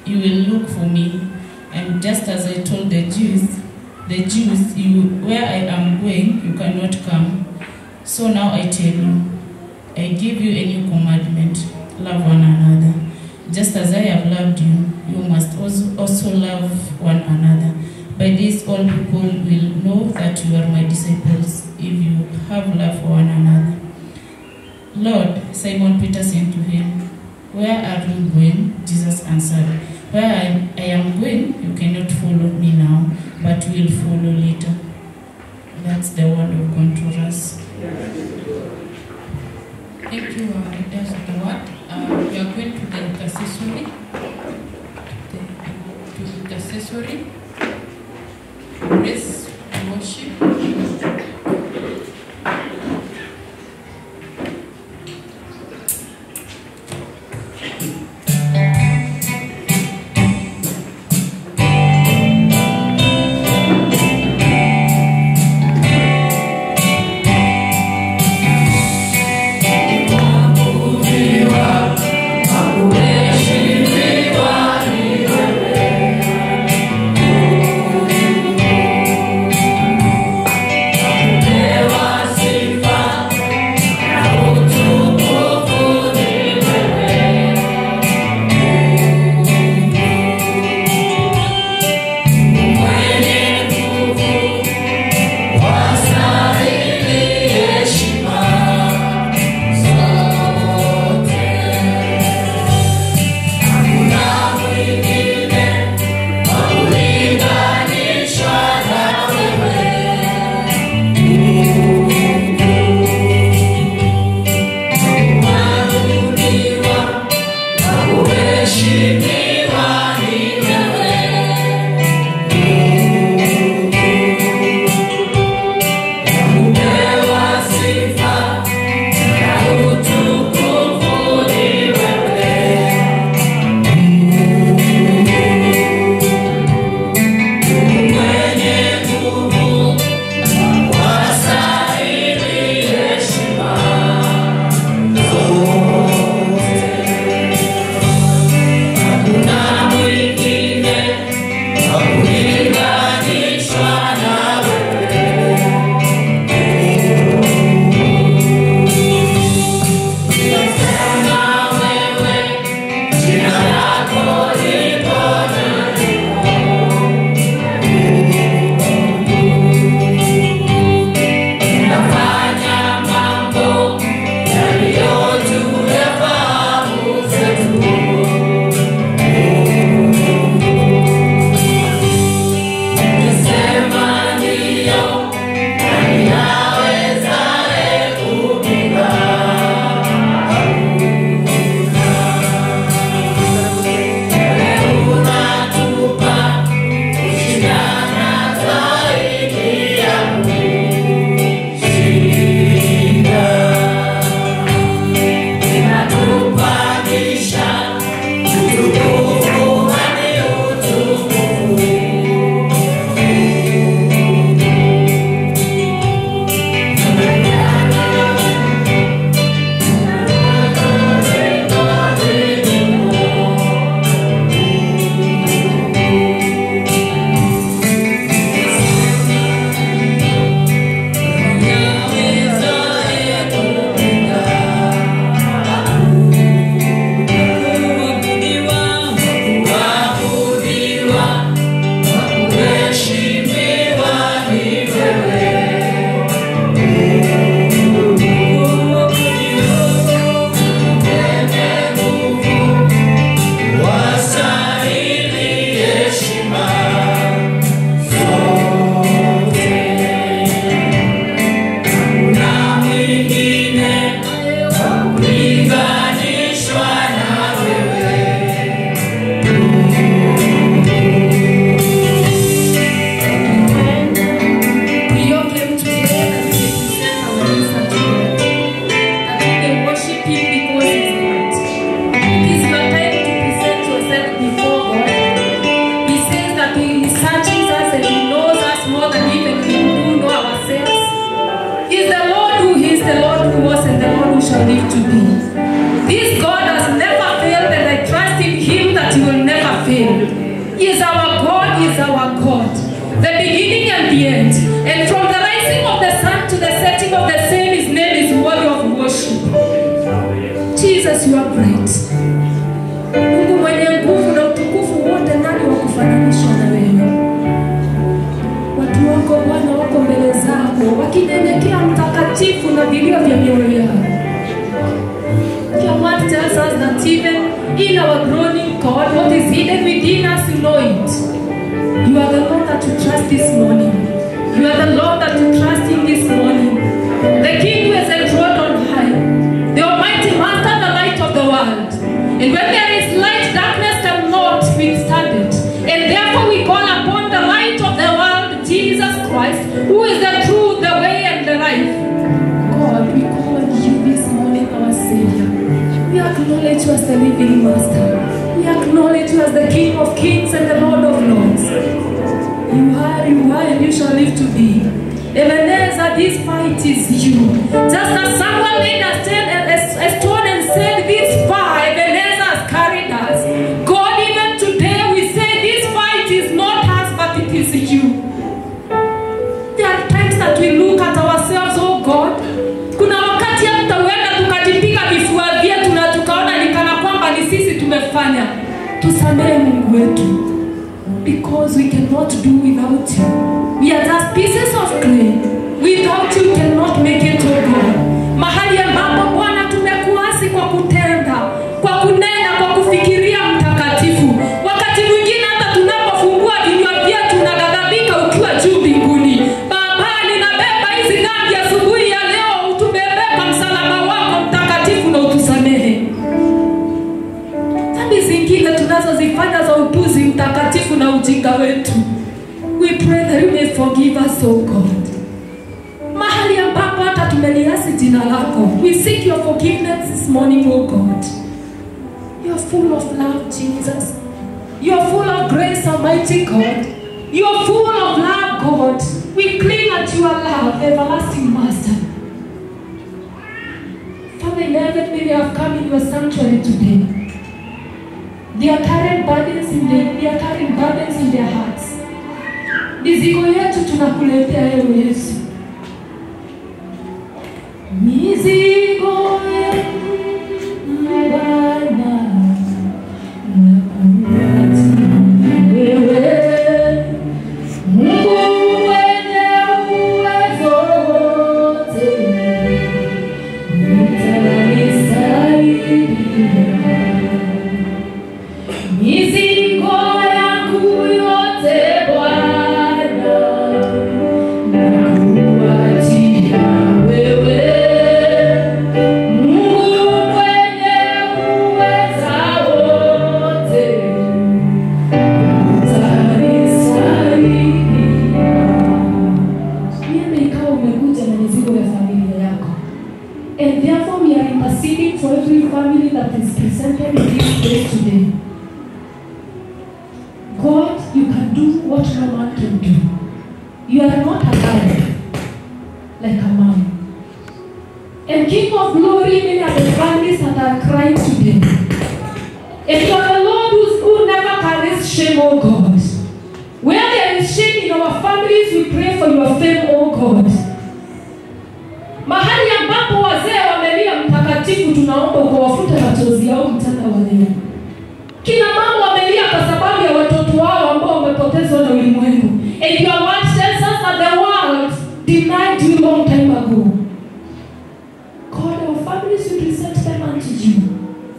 You will look for me, and just as I told the Jews, where I am going, you cannot come. So now I tell you, I give you a new commandment, love one another. Just as I have loved you, you must also love one another. By this all people will know that you are my disciples, if you have love for one another. Lord, Simon Peter said to him, where are you going? Jesus answered, where I am going, you cannot follow me now, but will follow later. That's the word of God to us. Thank you, leaders of the word. We are going to the intercessory. Praise and worship. Wow. is the Lord who is, the Lord who was, and the Lord who shall live to be. This God has never failed, and I trust in Him that He will never fail. He is our God, He is our God, the beginning and the end. And from the rising of the sun to the setting of the same, His name is worthy of worship. Jesus, you are great. Mungu mwenye nguvu na utukufu wote, nani wa kufananishwa na wewe? Watu wako Bwana wako mbele zako, wakinyenyekea mtakatifu na vilio vya mioyo yao. Your word tells us that even in our groaning, God, what is hidden within us, you know it. You are the Lord that you trust this morning. You are the Lord that you trust in this morning. The King who is enthroned on high. The Almighty Master, the light of the world. And when there is light, darkness cannot withstand it. And therefore we call upon the light of the world, Jesus Christ, who is the truth, the way, and the life. God, we call on you this morning, our Savior. We acknowledge you as the living Master. We acknowledge you as the King of Kings and the Lord of Lords. You are, and you shall live to be. Ebenezer, this fight is you. Just as someone laid a stone and said, this far, Ebenezer has carried us. God, even today we say this fight is not us, but it is you. There are times that we look at ourselves, oh God. Kuna wakati hata huenda tukajipiga vifua vyetu na tukaona ni kana kwamba ni sisi tumefanya. Tusamehe Mungu wetu. Because we cannot do without you. We are just pieces of clay. Without you cannot make it, oh God. Mahali ambapo Bwana tumekuasi kwa kutenda, kwa kunena, kwa kufikiria mtakatifu. Wakati mwingine hata tunapofungua vinywa vyetu tunaghadhabika ukiwa juu mbinguni. Baba, ninabeba hizi dhambi asubuhi ya leo, utubebeka msalaba wako mtakatifu na utusamehe. Dhambi zingine tunazozifanya za upuzi mtakatifu na ujinga wetu. We pray that you may forgive us, oh God. Mahali ambapo hata tumeliasi jina lako, we seek your forgiveness this morning, oh God. You are full of love, Jesus. You are full of grace, Almighty God. You are full of love, God. We cling at your love, everlasting Master. Father in heaven, may they have come in your sanctuary today. They are carrying burdens in their hearts. Mizigo yetu tunakuletea ewe Yesu. Mizigo yetu Bwana nakuletea wewe. Mungu mwenye uwezo wote, utanisaidia. Mizigo yangu yote Bwana nakuachia wewe. Mungu mwenye uweza wote, utanisaidia. Yeye ikawa umekuja na mizigo ya familia yako. And therefore we are interceding for every family that is presented in this place today. God, you can do what no man can do. You are not a man, like a man. And King of glory, many are the families that are crying today. And you are the Lord who never carries shame, oh God. Where there is shame in our families, we pray for your fame, oh God. Mahali ambapo wazee wamelia mtakatifu, tunaomba ukawafuta machozi yao mchana wa leo. Kina mama wamelia kwa sababu ya watoto wao ambao wamepotezwa na ulimwengu. And your word tells us that the world denied you long time ago. God, our families, we present them unto you.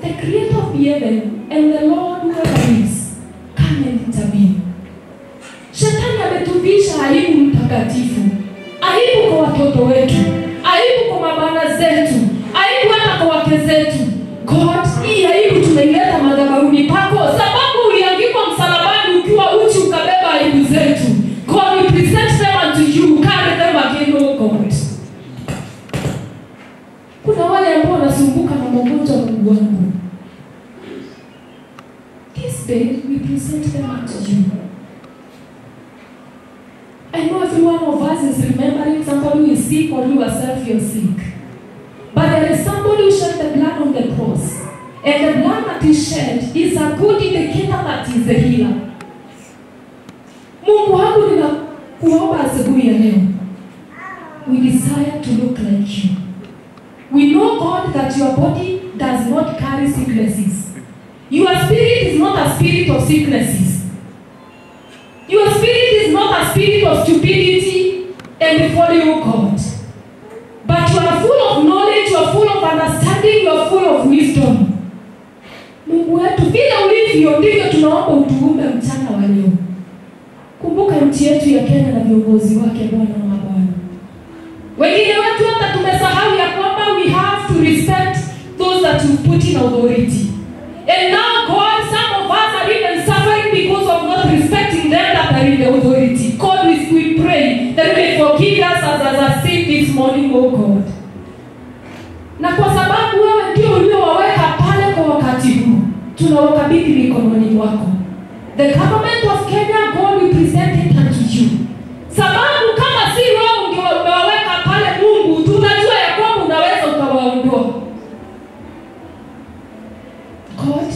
The creator of heaven and the Lord whoever is, come and intervene. Shetani ametuvisha aibu mtakatifu. Aibu kwa watoto wetu. Aibu kwa mabwana zetu. Aibu hata kwa wake zetu. God, hii aibu tumeileta madhabahuni pako sababu uliangikwa msalabani ukiwa uchi ukabeba aibu zetu. God, we present them unto you. Carry them again, oh God. Kuna wale ambao wanasumbuka na magonjwa Mungu wangu. This day we present them unto you. I know everyone one of us is remembering somebody who is sick or you yourself you're sick. But there is somebody who shed the blood on the cross. And the blood that is shed is a good indicator that is the healer. Mungu wangu ninakuomba asubuhi ya leo. We desire to look like you. We know, God, that your body does not carry sicknesses. Your spirit is not a spirit of sicknesses. Your spirit is not a spirit of stupidity and folly, O God. But you are full of knowledge, you are full of understanding, you are full of wisdom. Mungu wetu, vile ulivyo ndivyo tunaomba utuumbe mchana wa leo. Kumbuka nchi yetu ya Kenya na viongozi wake, Bwana wa mabwana. Wengine wetu hata tumesahau ya kwamba we have to respect those that you put in authority. And now, God, some of us are even suffering because of not respecting them that are in the authority. God, we pray that you may forgive us as I said this morning, oh God. Na kwa sababu wewe ndio uliowaweka pale kwa wakati huu, tunawakabidhi mikononi mwako. The government of Kenya, God, we present it unto you. Sababu kama si wewe ungewaweka pale, Mungu, tunajua ya kwamba unaweza ukawaondoa. God,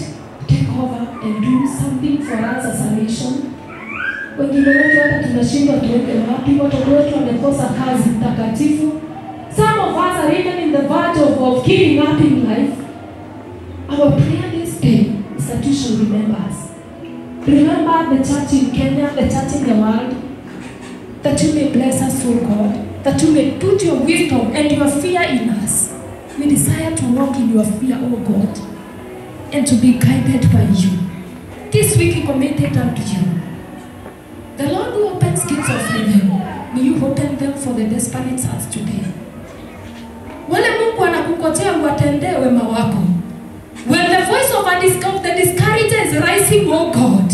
take over and do something for us as a nation. Wengine wetu hata tunashindwa tuweke wapi, watoto wetu wamekosa kazi takatifu. Some of us are even in the verge of giving up in life. Our prayer this day is that you should remember us. Remember the church in Kenya, the church in the world, that you may bless us, O God, that you may put your wisdom and your fear in us. We desire to walk in your fear, O God, and to be guided by you. This week we commit it unto you. The Lord who opens gates of heaven, may you open them for the desperate souls today. Wale Mungu anakungojea uwatendee wema wako. When the voice of the discourager is rising, oh God,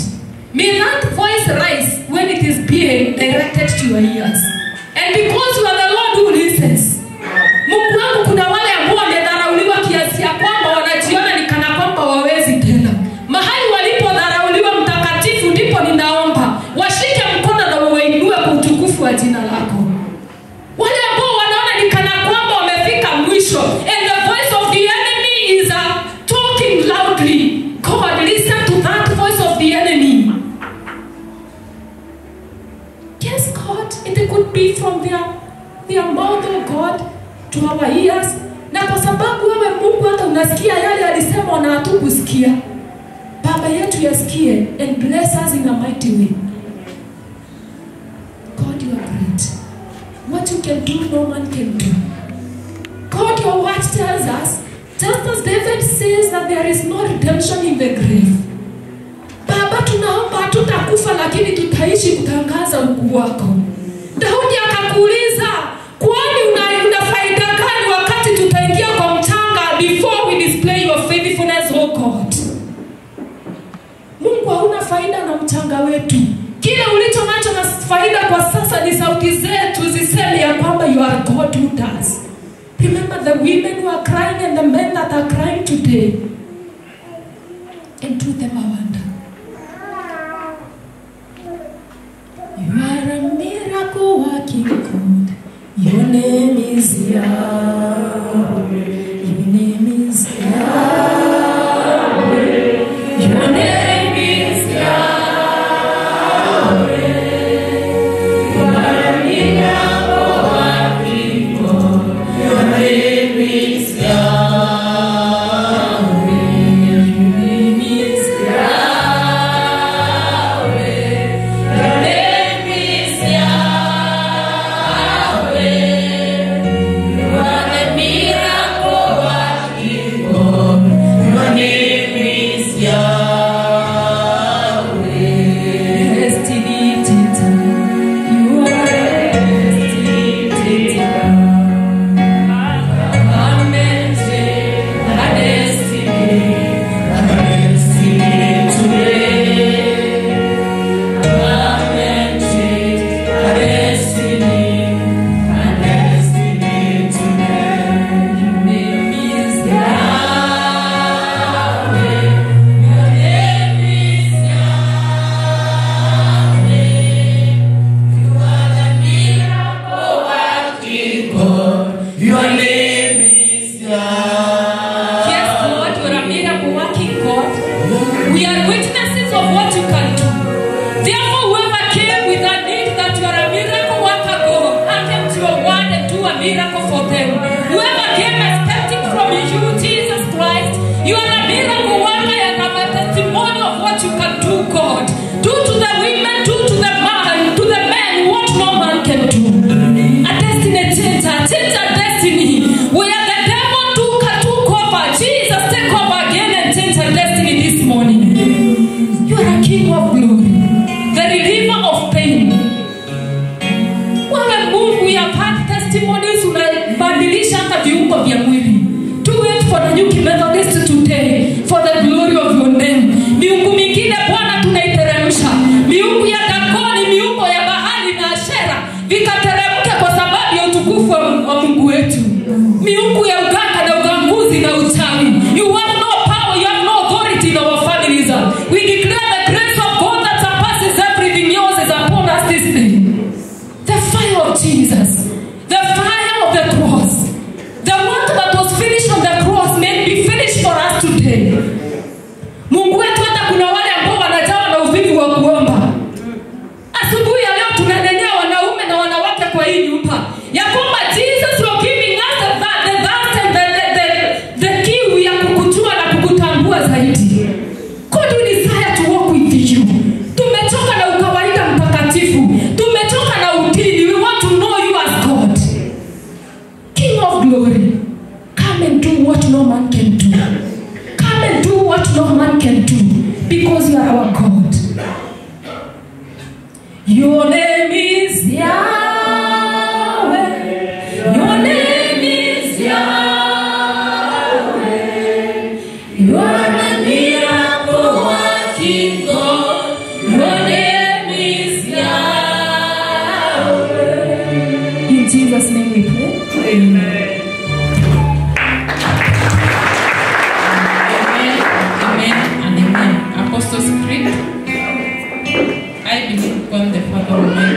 may that voice rise when it is being directed to your ears. And because you are the Lord who listens, Mungu wangu, kuna wale ambao wamedharauliwa kiasi ya kwamba wanajiona ni kana kwamba wawezi tena. Mahali walipodharauliwa, Mtakatifu, ndipo ninaomba washike mkono na wainue kwa utukufu wa jina lako. Wale ambao wanaona ni kana kwamba wamefika mwisho, and the voice of the enemy is talking loudly. God, listen to that voice of the enemy. Yes, God, it could be from their mouth, oh God, to our ears. Na kwa sababu wewe Mungu hata unasikia yale alisema na hatukusikia. Baba yetu yasikie and bless us in a mighty way. God, you are great. What you can do, no man can do. God, your word tells us, just as David says that there is no redemption in the grave. Baba, tunaomba hatutakufa lakini tutaishi kutangaza ukuu wako. Daudi akakuuliza, kwani una faida gani wakati tutaingia kwa mchanga before we display your faithfulness, oh God? Mungu hauna faida na mchanga wetu. Kile ulicho nacho na faida kwa sasa ni sauti zetu ziseme ya kwamba you are God who does. Remember the women who are crying and the men that are crying today. And do them a wonder. You are a miracle working God. Your name is Yahweh. Your name is Yahweh. Your name is Yahweh. You are a miracle working God. Your name is Yahweh. Your name is Yahweh. Your name is Yahweh. Yes, Lord, you are a miracle working God. We are witnesses of what you can do. Therefore, whoever came with a need that you are a miracle worker, go and come to your word and do a miracle for them. Whoever came expecting from you, Jesus Christ, you are a miracle worker and have a testimony of what you can do, God. Do to the women, do to the man, to the men what no man can do. A destiny changer, change our destiny. Where the devil took over, Jesus take over again and change our destiny this morning. You are a king of glory, the reliever of pain. Wewe Mungu, we have had testimonies, unabadilisha hata viungo vya mwili. Do it for the New Methodist today, for the glory of your name. Miungu mingine Bwana tunaiteremsha. Miungu ya Dagoni, miungu ya bahari na Ashera, vikateremke kwa sababu ya utukufu wa Mungu wetu. Miungu ya uganga na uganguzi na uchawi. You have no power, you have no authority in our families. We declare the grace of God that surpasses everything yours is upon us this day. The fire of Jesus, the fire of the cross, the work that was finished on the cross may be finished for us today. Mungu wetu, hata kuna wale ambao wanajawa na uvivu wa kuomba. Asubuhi ya leo tunanenea wanaume na wanawake kwa hii nyumba ya kwamba Jesus will giving us the thirst and the kiu ya kukujua na kukutambua zaidi. God, we desire to walk with you. Tumechoka na ukawaida mtakatifu. Tumechoka na utini. We want to know you as God. King of glory, come and do what no man can do. Come and do what no man can do, because you are our God. Your name is Yahweh. Your name is Yahweh. You are a miracle working God. Your name is Yahweh. In Jesus' name we pray. Amen. Apostles' Creed. I believe God the Father Almighty,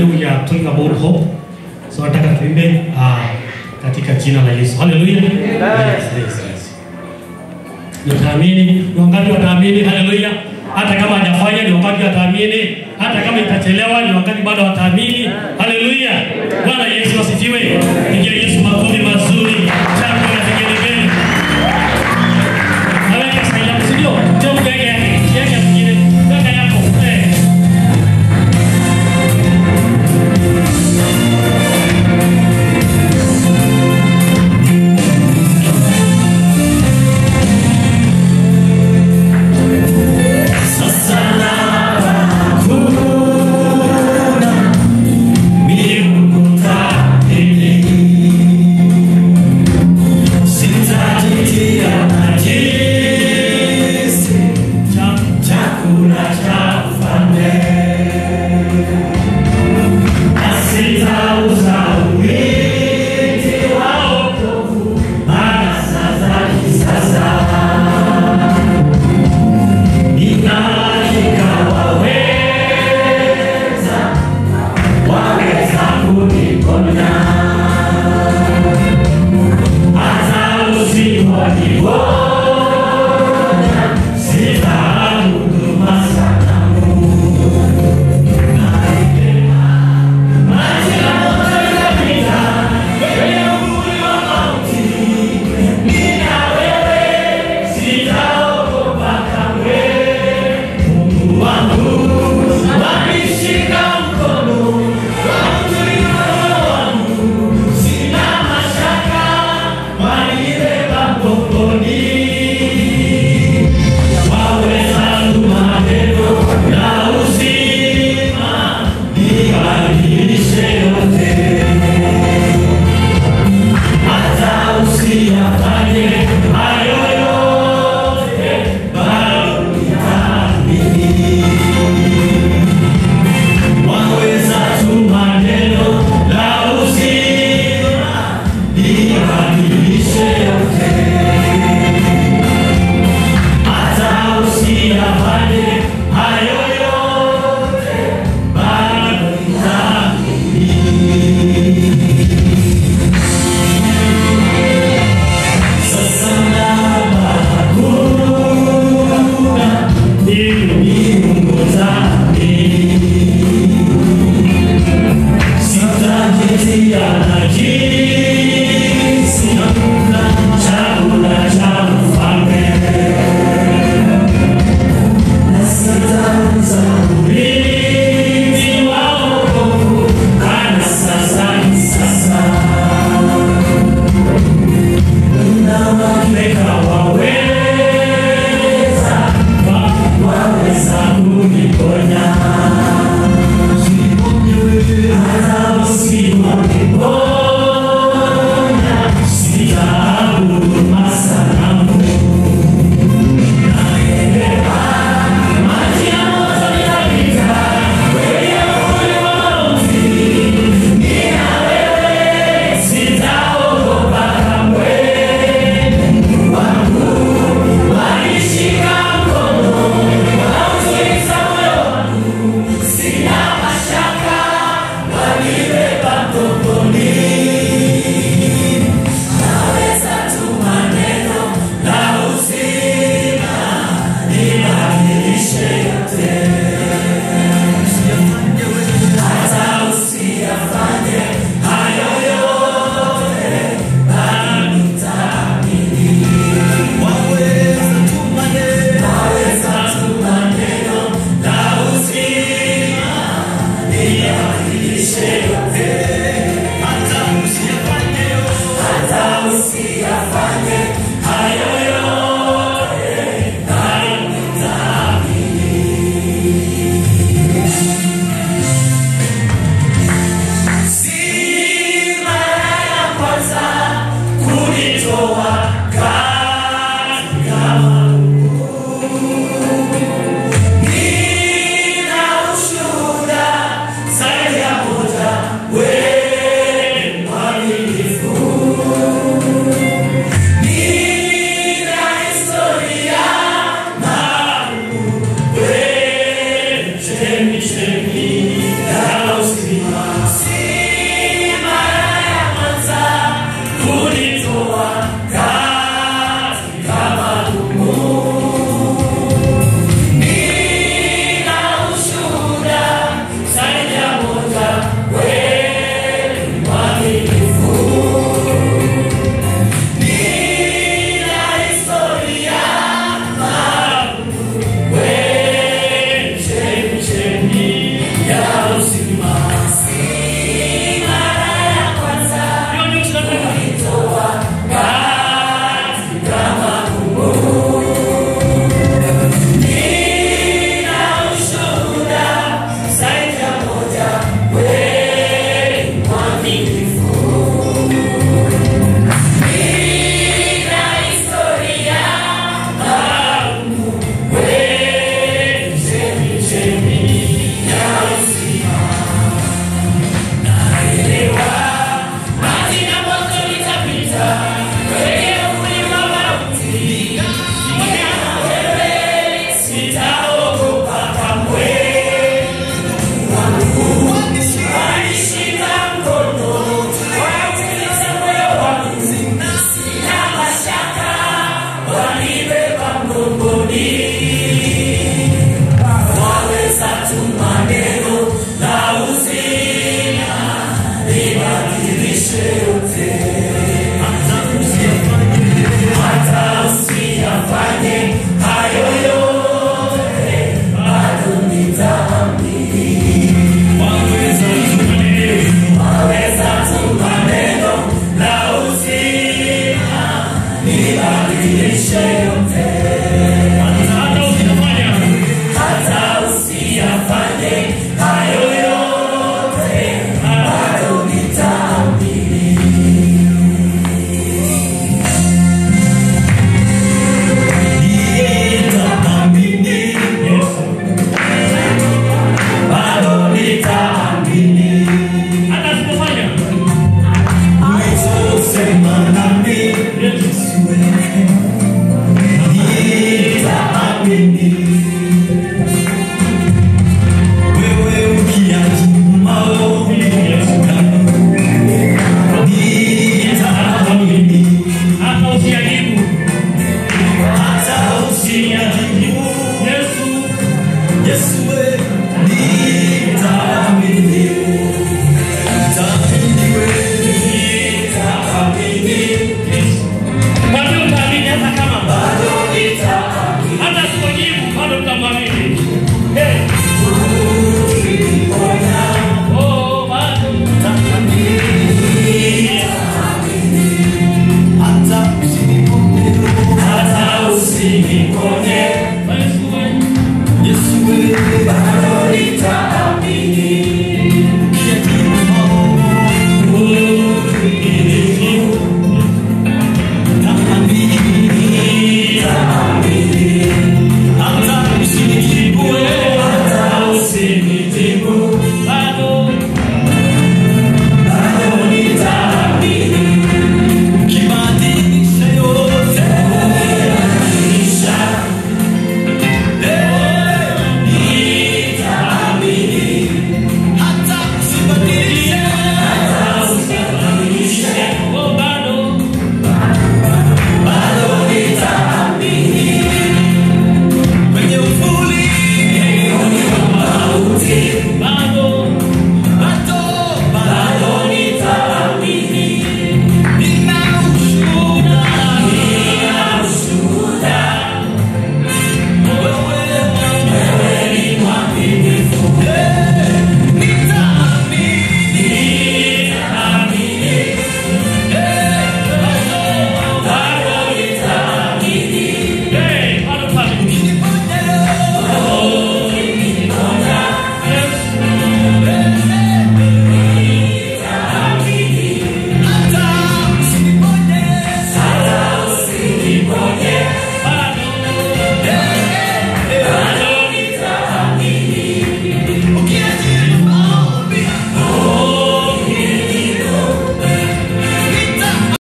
today we are talking about hope. So nataka tuimbe katika jina la Yesu. Hallelujah. Yes. Nitaamini, ni wangapi wataamini? Hallelujah. Hata kama hajafanya ni wangapi wataamini? Hata kama itachelewa ni wangapi bado wataamini? Hallelujah. Bwana Yesu asifiwe. Pigia Yesu makofi mazuri.